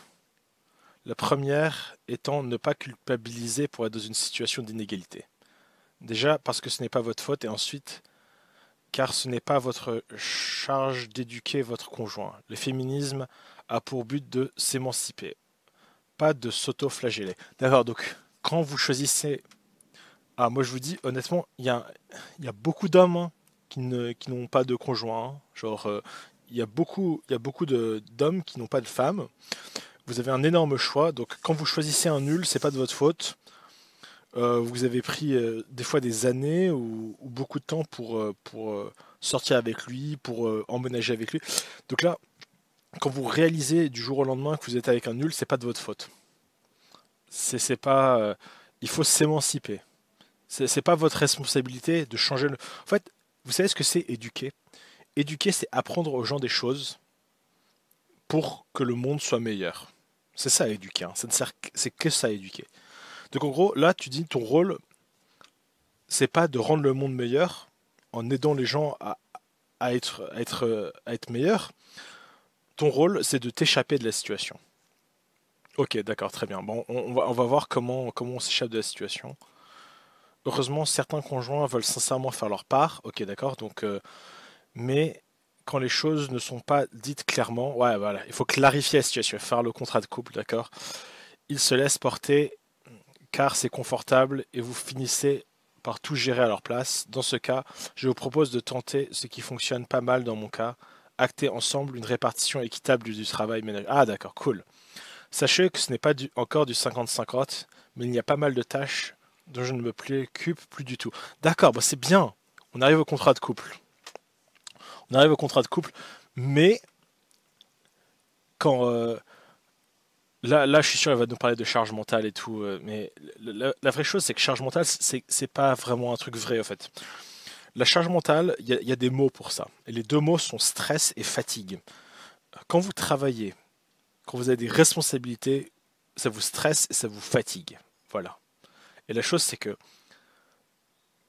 La première étant ne pas culpabiliser pour être dans une situation d'inégalité. Déjà parce que ce n'est pas votre faute et ensuite car ce n'est pas votre charge d'éduquer votre conjoint. Le féminisme a pour but de s'émanciper, pas de s'auto-flageller. D'accord, donc quand vous choisissez... Ah, moi je vous dis honnêtement, il y a beaucoup d'hommes hein, qui n'ont pas de conjoint. Hein. Genre, il y a beaucoup d'hommes qui n'ont pas de femmes. Vous avez un énorme choix, donc quand vous choisissez un nul, c'est pas de votre faute. Vous avez pris des fois des années ou beaucoup de temps pour sortir avec lui, pour emménager avec lui. Donc là, quand vous réalisez du jour au lendemain que vous êtes avec un nul, c'est pas de votre faute. C'est pas, il faut s'émanciper. C'est pas votre responsabilité de changer le. En fait, vous savez ce que c'est éduquer? Éduquer, c'est apprendre aux gens des choses pour que le monde soit meilleur. C'est ça éduquer. Hein. Ça ne sert, c'est que ça éduquer. Donc en gros, là, tu dis ton rôle, c'est pas de rendre le monde meilleur en aidant les gens à être meilleurs. Ton rôle, c'est de t'échapper de la situation. Ok, d'accord, très bien. Bon, on va voir comment on s'échappe de la situation. Heureusement, certains conjoints veulent sincèrement faire leur part. Ok, d'accord. Donc, mais quand les choses ne sont pas dites clairement, ouais, voilà, il faut clarifier la situation, faire le contrat de couple, d'accord. Ils se laissent porter car c'est confortable et vous finissez par tout gérer à leur place. Dans ce cas, je vous propose de tenter ce qui fonctionne pas mal dans mon cas, acter ensemble une répartition équitable du travail ménagère. Ah d'accord, cool. Sachez que ce n'est pas encore du 50-50, mais il y a pas mal de tâches dont je ne me préoccupe plus du tout. D'accord, bah c'est bien. On arrive au contrat de couple. On arrive au contrat de couple, mais quand là, je suis sûr, elle va nous parler de charge mentale et tout, mais la vraie chose, c'est que charge mentale, c'est pas vraiment un truc vrai, en fait. La charge mentale, il y a des mots pour ça. Et les 2 mots sont stress et fatigue. Quand vous travaillez, quand vous avez des responsabilités, ça vous stresse et ça vous fatigue. Voilà. Et la chose, c'est que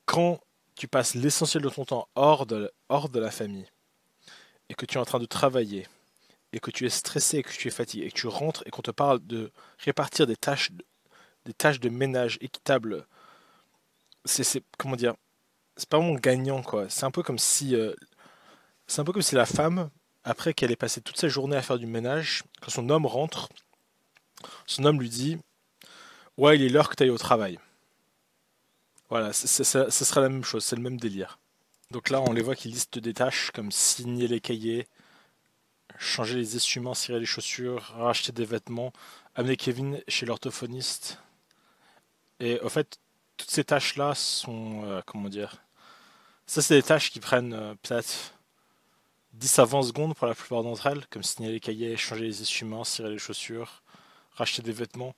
quand tu passes l'essentiel de ton temps hors de la famille, et que tu es en train de travailler, et que tu es stressé, et que tu es fatigué, et que tu rentres et qu'on te parle de répartir des tâches de ménage équitables, comment dire, c'est pas vraiment gagnant quoi. C'est un peu comme si la femme, après qu'elle ait passé toute sa journée à faire du ménage, quand son homme rentre, son homme lui dit, ouais, il est l'heure que tu ailles au travail. Voilà, ce sera la même chose, c'est le même délire. Donc là, on les voit qui listent des tâches comme signer les cahiers, changer les essuie-mains, cirer les chaussures, racheter des vêtements, amener Kevin chez l'orthophoniste. Et au fait, toutes ces tâches-là sont, comment dire, ça c'est des tâches qui prennent peut-être 10 à 20 secondes pour la plupart d'entre elles, comme signer les cahiers, changer les essuie-mains, cirer les chaussures, racheter des vêtements.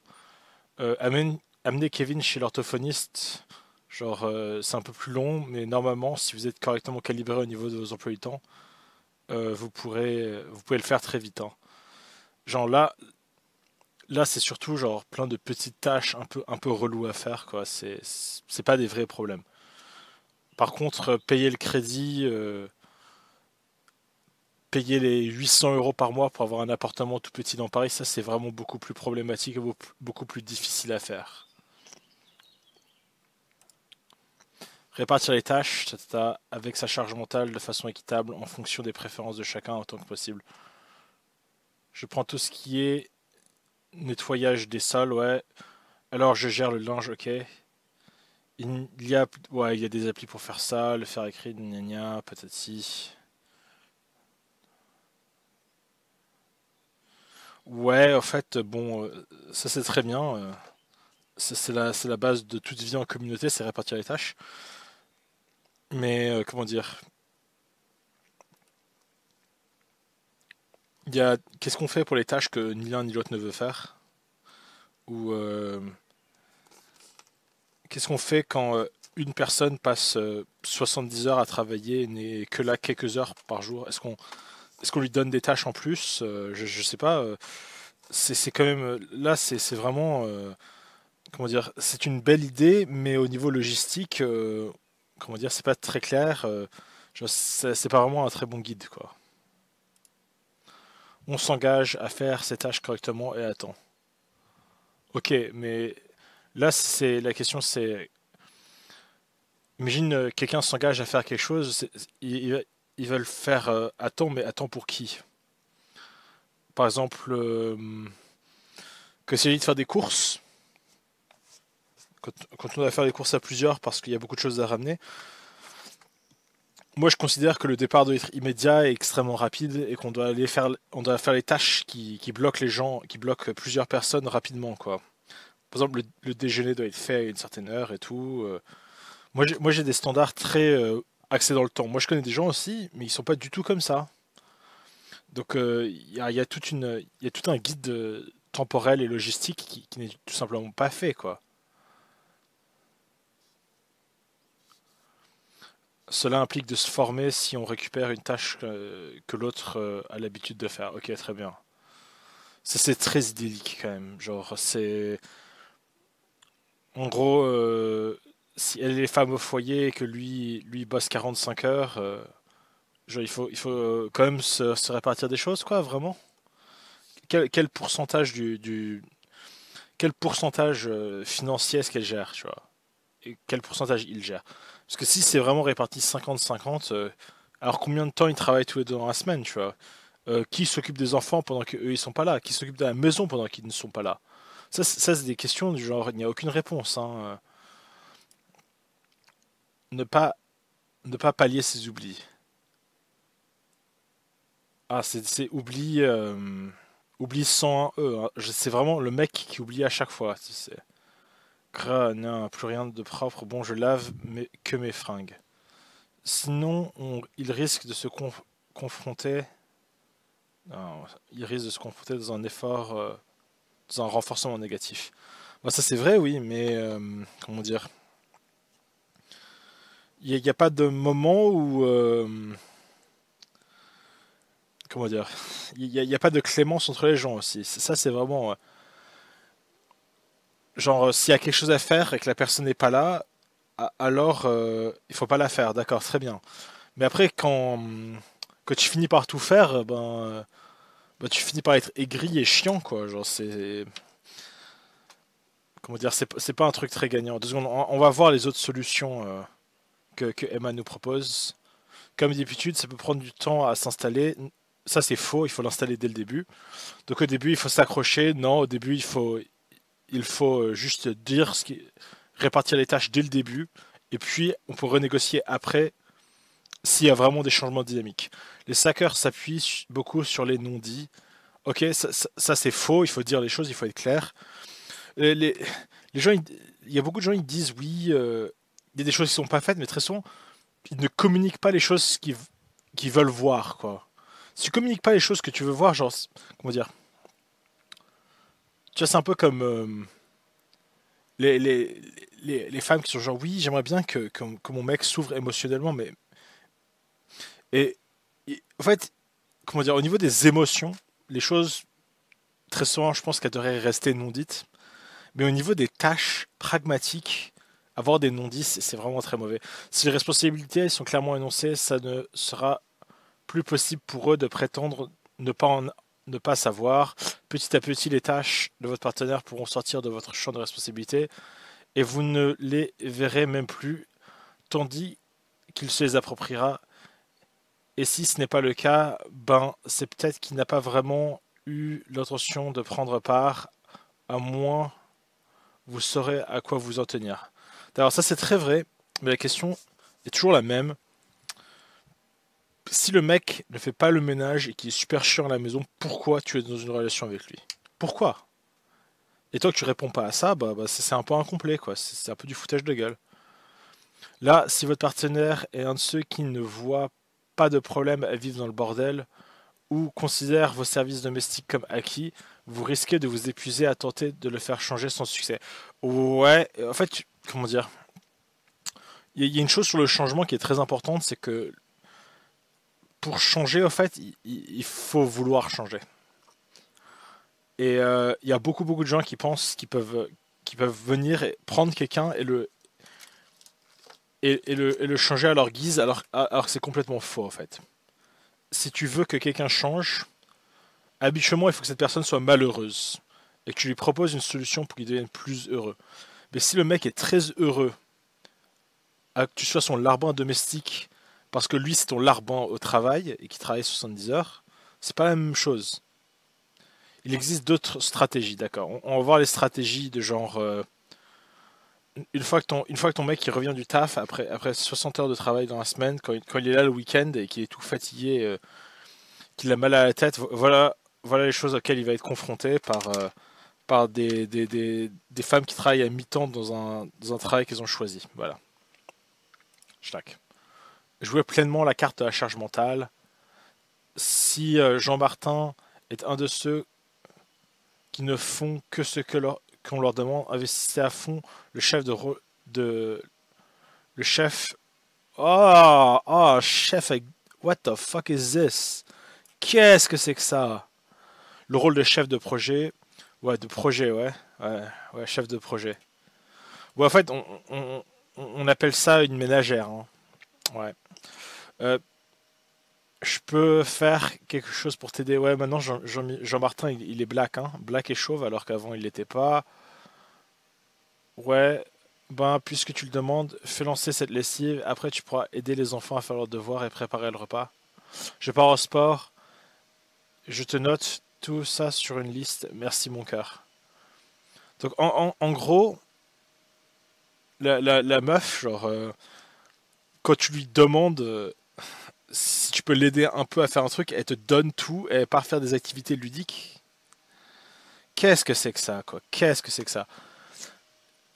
Amener Kevin chez l'orthophoniste, genre c'est un peu plus long, mais normalement, si vous êtes correctement calibré au niveau de vos emplois du temps, vous pouvez le faire très vite, hein. Genre là c'est surtout genre plein de petites tâches un peu reloues à faire, quoi. C'est pas des vrais problèmes. Par contre, payer le crédit, payer les 800 € par mois pour avoir un appartement tout petit dans Paris, ça c'est vraiment beaucoup plus problématique et beaucoup plus difficile à faire. Répartir les tâches, avec sa charge mentale de façon équitable en fonction des préférences de chacun autant que possible. Je prends tout ce qui est nettoyage des sols, ouais. Alors je gère le linge, ok. Il y a des applis pour faire ça, le faire écrit, gna gna, patati. Ouais, en fait, bon, ça c'est très bien. C'est la base de toute vie en communauté, c'est répartir les tâches. Mais comment dire, qu'est-ce qu'on fait pour les tâches que ni l'un ni l'autre ne veut faire? Ou qu'est-ce qu'on fait quand une personne passe 70 heures à travailler et n'est que là quelques heures par jour? Est-ce qu'on lui donne des tâches en plus? Je sais pas. C'est quand même là, c'est vraiment comment dire, c'est une belle idée, mais au niveau logistique, comment dire, c'est pas très clair. C'est pas vraiment un très bon guide, quoi. On s'engage à faire ces tâches correctement et à temps. Ok, mais là, c'est la question, c'est imagine quelqu'un s'engage à faire quelque chose, il va le faire à temps, mais à temps pour qui? Par exemple, que s'il s'agit de faire des courses, quand on doit faire des courses à plusieurs parce qu'il y a beaucoup de choses à ramener, moi je considère que le départ doit être immédiat et extrêmement rapide et on doit faire les tâches qui bloquent les gens, qui bloquent plusieurs personnes rapidement, quoi. Par exemple, le déjeuner doit être fait à une certaine heure et tout. Moi j'ai des standards très axés dans le temps. Moi je connais des gens aussi, mais ils sont pas du tout comme ça. Donc il y a il y a tout un guide temporel et logistique qui n'est tout simplement pas fait, quoi. Cela implique de se former si on récupère une tâche que l'autre a l'habitude de faire. Ok, très bien. Ça c'est très idyllique quand même. Genre c'est en gros si elle est femme au foyer et que lui bosse 45 heures, genre il faut quand même se répartir des choses, quoi, vraiment. Quel pourcentage quel pourcentage financier est-ce qu'elle gère, tu vois? Et quel pourcentage il gère? Parce que si c'est vraiment réparti 50-50, alors combien de temps ils travaillent tous les deux dans la semaine, tu vois? Qui s'occupe des enfants pendant qu'eux ils sont pas là? Qui s'occupe de la maison pendant qu'ils ne sont pas là? Ça c'est des questions du genre, il n'y a aucune réponse, hein. Ne pas, ne pas pallier ses oublis. Ah, c'est oubli, oubli 101 hein. C'est vraiment le mec qui oublie à chaque fois. Non, plus rien de propre. Bon, je lave que mes fringues. Sinon, il risque de se confronter. Non, il risque de se confronter dans un effort, dans un renforcement négatif. Bon, ça c'est vrai, oui, mais comment dire? Il n'y a pas de moment où, comment dire? Il y a pas de clémence entre les gens aussi. Ça, c'est vraiment. Genre, s'il y a quelque chose à faire et que la personne n'est pas là, alors il faut pas la faire, d'accord, très bien. Mais après, quand tu finis par tout faire, ben, tu finis par être aigri et chiant, quoi. Genre, c'est. Comment dire, c'est pas un truc très gagnant. 2 secondes, on va voir les autres solutions que Emma nous propose. Comme d'habitude, ça peut prendre du temps à s'installer. Ça, c'est faux, il faut l'installer dès le début. Donc, au début, il faut s'accrocher. Non, au début, il faut juste dire répartir les tâches dès le début. Et puis, on peut renégocier après s'il y a vraiment des changements dynamiques. Les hackers s'appuient beaucoup sur les non-dits. Ok, ça, c'est faux, il faut dire les choses, il faut être clair. Les, les- les gens, il y a beaucoup de gens qui disent oui, il y a des choses qui sont pas faites, mais très souvent, ils ne communiquent pas les choses qu'ils veulent voir, quoi. Si tu communiques pas les choses que tu veux voir, genre, comment dire, tu vois, c'est un peu comme les, les, les femmes qui sont genre oui, j'aimerais bien que mon mec s'ouvre émotionnellement, mais et, en fait, comment dire, au niveau des émotions, les choses très souvent, je pense qu'elles devraient rester non dites. Mais au niveau des tâches pragmatiques, avoir des non-dits, c'est vraiment très mauvais. Si les responsabilités sont clairement énoncées, ça ne sera plus possible pour eux de prétendre ne pas savoir. Petit à petit, les tâches de votre partenaire pourront sortir de votre champ de responsabilité et vous ne les verrez même plus, tandis qu'il se les appropriera. Et si ce n'est pas le cas, ben c'est peut-être qu'il n'a pas vraiment eu l'intention de prendre part, à moins vous saurez à quoi vous en tenir. Alors ça c'est très vrai, mais la question est toujours la même. Si le mec ne fait pas le ménage et qu'il est super chiant à la maison, pourquoi tu es dans une relation avec lui? Pourquoi? Et toi que tu réponds pas à ça, bah c'est un peu incomplet quoi, c'est un peu du foutage de gueule. Là, si votre partenaire est un de ceux qui ne voit pas de problème à vivre dans le bordel ou considère vos services domestiques comme acquis, vous risquez de vous épuiser à tenter de le faire changer sans succès. Ouais, en fait, comment dire, il y a une chose sur le changement qui est très importante, c'est que pour changer, en fait, il faut vouloir changer. Et il y a beaucoup de gens qui pensent qu'ils peuvent venir et prendre quelqu'un et le changer à leur guise, alors que c'est complètement faux, en fait. Si tu veux que quelqu'un change, habituellement, il faut que cette personne soit malheureuse et que tu lui proposes une solution pour qu'il devienne plus heureux. Mais si le mec est très heureux à que tu sois son larbin domestique parce que lui c'est ton larbin au travail et qu'il travaille 70 heures, c'est pas la même chose. Il existe d'autres stratégies, d'accord. On va voir les stratégies de genre une fois que ton mec il revient du taf après 60 heures de travail dans la semaine, quand il est là le week-end et qu'il est tout fatigué, qu'il a mal à la tête, voilà les choses auxquelles il va être confronté par des femmes qui travaillent à mi-temps dans un travail qu'ils ont choisi. Voilà. Schtack. Jouer pleinement la carte de la charge mentale. Si Jean-Martin est un de ceux qui ne font que ce qu'on leur demande, investissez à fond le chef de le chef. Chef avec what the fuck is this? Qu'est-ce que c'est que ça? Le rôle de chef de projet, ouais, de projet, ouais, ouais, chef de projet. Ouais, en fait, on appelle ça une ménagère, hein. Ouais. Euh, Je peux faire quelque chose pour t'aider. Ouais, maintenant Jean-Martin il est black, hein. Black et chauve alors qu'avant il l'était pas. Ouais, ben puisque tu le demandes, fais lancer cette lessive. Après tu pourras aider les enfants à faire leurs devoirs et préparer le repas. Je pars au sport. Je te note tout ça sur une liste. Merci mon cœur. Donc en gros, la meuf, genre, quand tu lui demandes si tu peux l'aider un peu à faire un truc, elle te donne tout et elle part faire des activités ludiques. Qu'est-ce que c'est que ça, quoi? Qu'est-ce que c'est que ça?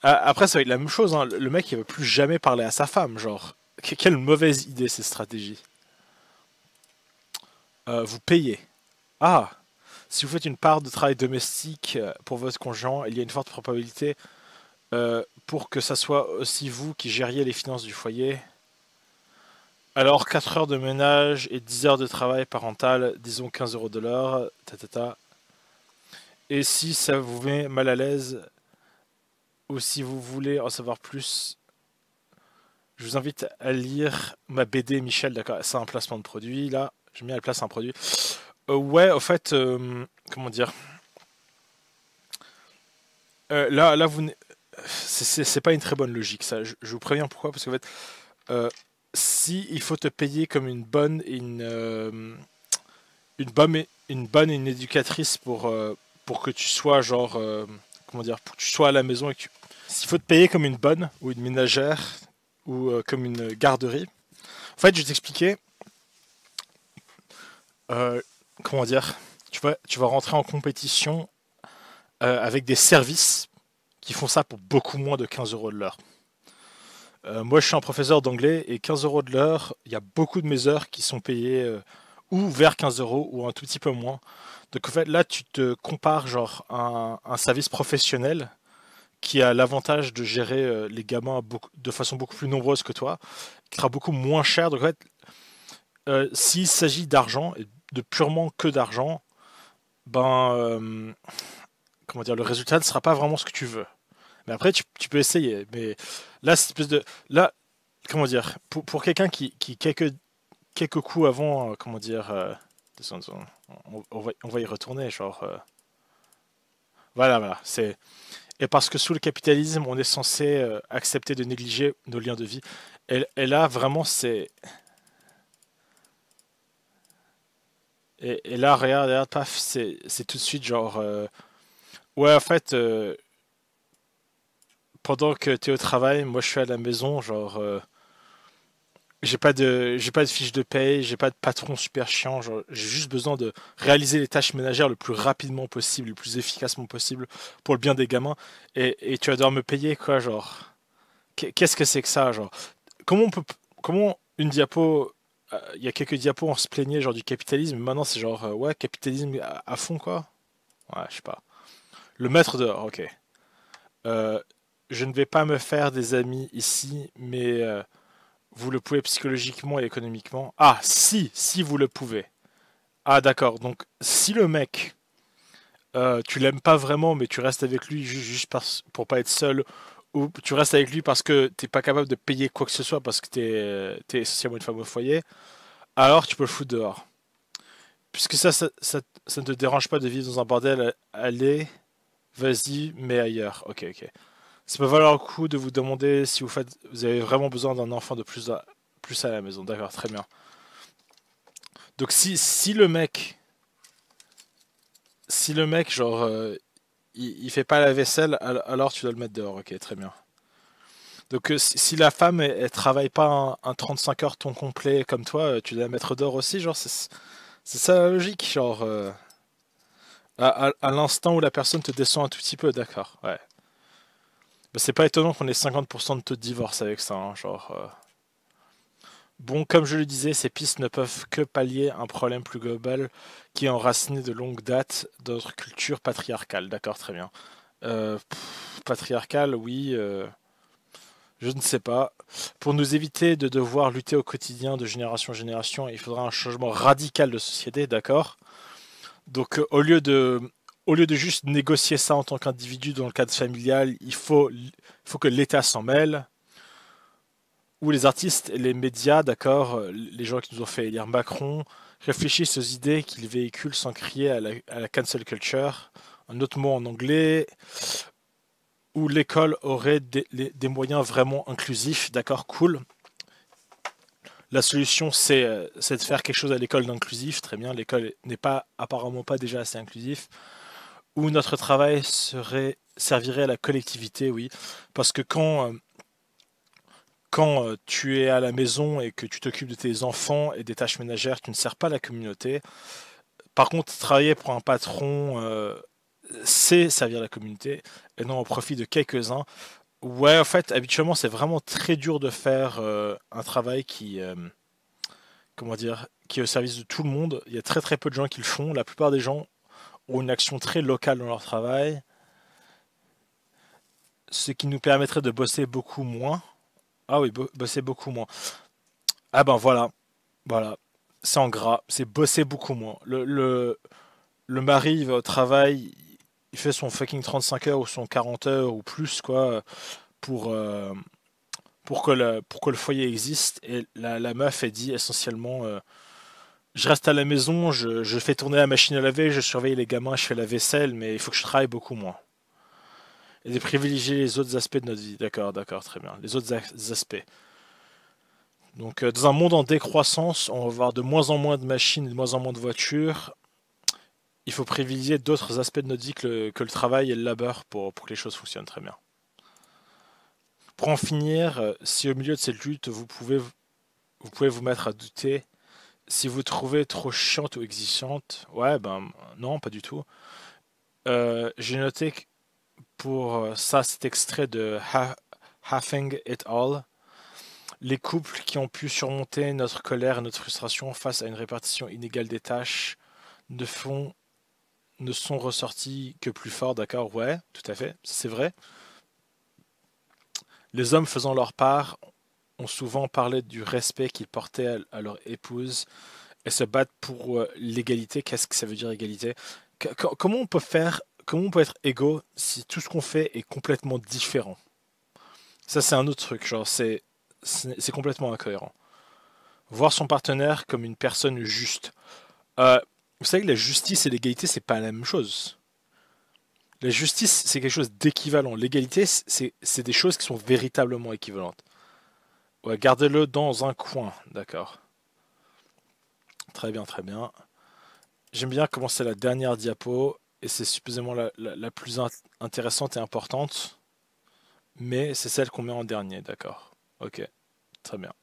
Après, ça va être la même chose, hein. Le mec, il veut plus jamais parler à sa femme, genre. Quelle mauvaise idée, cette stratégie. Vous payez. Ah, si vous faites une part de travail domestique pour votre conjoint, il y a une forte probabilité pour que ça soit aussi vous qui gériez les finances du foyer. Alors, 4 heures de ménage et 10 heures de travail parental, disons 15 € de l'heure, ta. Et si ça vous met mal à l'aise, ou si vous voulez en savoir plus, je vous invite à lire ma BD Michel, d'accord? C'est un placement de produit, là. J'ai mis à la place un produit. Ouais, au fait, comment dire? Là, c'est pas une très bonne logique, ça. Je vous préviens pourquoi, parce qu'en fait, euh, si il faut te payer comme une bonne et une éducatrice pour que tu sois genre, comment dire, pour que tu sois à la maison et que s'il faut te payer comme une bonne ou une ménagère ou comme une garderie, en fait, je vais t'expliquer, euh, comment dire, tu vas rentrer en compétition avec des services qui font ça pour beaucoup moins de 15 euros de l'heure. Moi, je suis un professeur d'anglais et 15 euros de l'heure, il y a beaucoup de mes heures qui sont payées ou vers 15 euros ou un tout petit peu moins. Donc, en fait, là, tu te compares genre à un service professionnel qui a l'avantage de gérer les gamins de façon beaucoup plus nombreuse que toi, qui sera beaucoup moins cher. Donc, en fait, s'il s'agit d'argent, et de purement que d'argent, ben, comment dire, le résultat ne sera pas vraiment ce que tu veux. Mais après, tu peux essayer. Mais là, c'est espèce de. Là, comment dire, pour quelqu'un qui quelques coups avant, comment dire, on va y retourner, genre. Voilà. Et parce que sous le capitalisme, on est censé accepter de négliger nos liens de vie. Et là, vraiment, c'est. Et là, regarde, paf, c'est tout de suite genre. Ouais, en fait, pendant que tu es au travail, moi je suis à la maison, genre. J'ai pas de fiche de paye, j'ai pas de patron super chiant, genre, j'ai juste besoin de réaliser les tâches ménagères le plus rapidement possible, le plus efficacement possible pour le bien des gamins. Et tu vas devoir me payer quoi, genre. Qu'est-ce que c'est que ça, genre? Comment on peut, comment une diapo, il y a quelques diapos, on se plaignait genre du capitalisme, maintenant c'est genre, ouais, capitalisme à fond quoi? Ouais, je sais pas. Le maître dehors, ok. Euh, je ne vais pas me faire des amis ici, mais vous le pouvez psychologiquement et économiquement. Ah, si vous le pouvez. Ah, d'accord. Donc, si le mec, tu l'aimes pas vraiment, mais tu restes avec lui juste pour pas être seul, ou tu restes avec lui parce que t'es pas capable de payer quoi que ce soit parce que t'es essentiellement une femme au foyer, alors tu peux le foutre dehors. Puisque ça ne te dérange pas de vivre dans un bordel, allez, vas-y, mais ailleurs. Ok. Ça peut valoir le coup de vous demander si vous avez vraiment besoin d'un enfant de plus à la maison. D'accord, très bien. Donc si le mec genre il fait pas la vaisselle, alors tu dois le mettre dehors. Ok, très bien. Donc si la femme elle travaille pas un 35 heures temps complet comme toi, tu dois la mettre dehors aussi, genre c'est ça la logique, genre à l'instant où la personne te descend un tout petit peu, d'accord. Ouais. Mais c'est pas étonnant qu'on ait 50% de taux de divorce avec ça, hein, genre. Bon, comme je le disais, ces pistes ne peuvent que pallier un problème plus global qui est enraciné de longue date dans notre culture patriarcale. D'accord, très bien. Patriarcale, oui, je ne sais pas. Pour nous éviter de devoir lutter au quotidien de génération en génération, il faudra un changement radical de société, d'accord? Donc, au lieu de juste négocier ça en tant qu'individu dans le cadre familial, il faut que l'État s'en mêle, où les artistes et les médias, d'accord, les gens qui nous ont fait élire Macron, réfléchissent aux idées qu'ils véhiculent sans crier à la cancel culture. Un autre mot en anglais, où l'école aurait des moyens vraiment inclusifs, d'accord, cool. La solution, c'est de faire quelque chose à l'école d'inclusif, très bien, l'école n'est pas apparemment pas déjà assez inclusif, où notre travail servirait à la collectivité, oui, parce que quand tu es à la maison et que tu t'occupes de tes enfants et des tâches ménagères, tu ne sers pas la communauté. Par contre, travailler pour un patron, c'est servir la communauté et non au profit de quelques-uns. Ouais, en fait, habituellement, c'est vraiment très dur de faire un travail comment dire, qui est au service de tout le monde. Il y a très très peu de gens qui le font. La plupart des gens ont une action très locale dans leur travail, ce qui nous permettrait de bosser beaucoup moins. Ah oui, bosser beaucoup moins. Ah ben voilà, c'est en gras, c'est bosser beaucoup moins. Le mari il va au travail, il fait son fucking 35 heures ou son 40 heures ou plus, quoi, pour, pour que le foyer existe. Et la meuf, elle dit essentiellement je reste à la maison, je fais tourner la machine à laver, je surveille les gamins, je fais la vaisselle, mais il faut que je travaille beaucoup moins. Et de privilégier les autres aspects de notre vie. D'accord, d'accord, très bien. Les autres aspects. Donc, dans un monde en décroissance, on va avoir de moins en moins de machines et de moins en moins de voitures. Il faut privilégier d'autres aspects de notre vie que le travail et le labeur pour que les choses fonctionnent très bien. Pour en finir, si au milieu de cette lutte, vous pouvez vous mettre à douter, si vous trouvez trop chiante ou exigeante, ouais, ben non, pas du tout. J'ai noté que pour ça, cet extrait de Having It All, les couples qui ont pu surmonter notre colère et notre frustration face à une répartition inégale des tâches ne font, ne sont ressortis que plus forts, d'accord? Ouais, tout à fait, c'est vrai. Les hommes faisant leur part ont souvent parlé du respect qu'ils portaient à leur épouse et se battent pour l'égalité. Qu'est-ce que ça veut dire égalité? Comment on peut faire, comment on peut être égaux si tout ce qu'on fait est complètement différent? Ça, c'est un autre truc, genre, c'est complètement incohérent. Voir son partenaire comme une personne juste. Euh, Vous savez que la justice et l'égalité, c'est pas la même chose. La justice, c'est quelque chose d'équivalent. L'égalité, c'est des choses qui sont véritablement équivalentes. Ouais, gardez-le dans un coin, d'accord. Très bien, très bien. J'aime bien comment c'est la dernière diapo, et c'est supposément la plus intéressante et importante, mais c'est celle qu'on met en dernier, d'accord. Ok, très bien.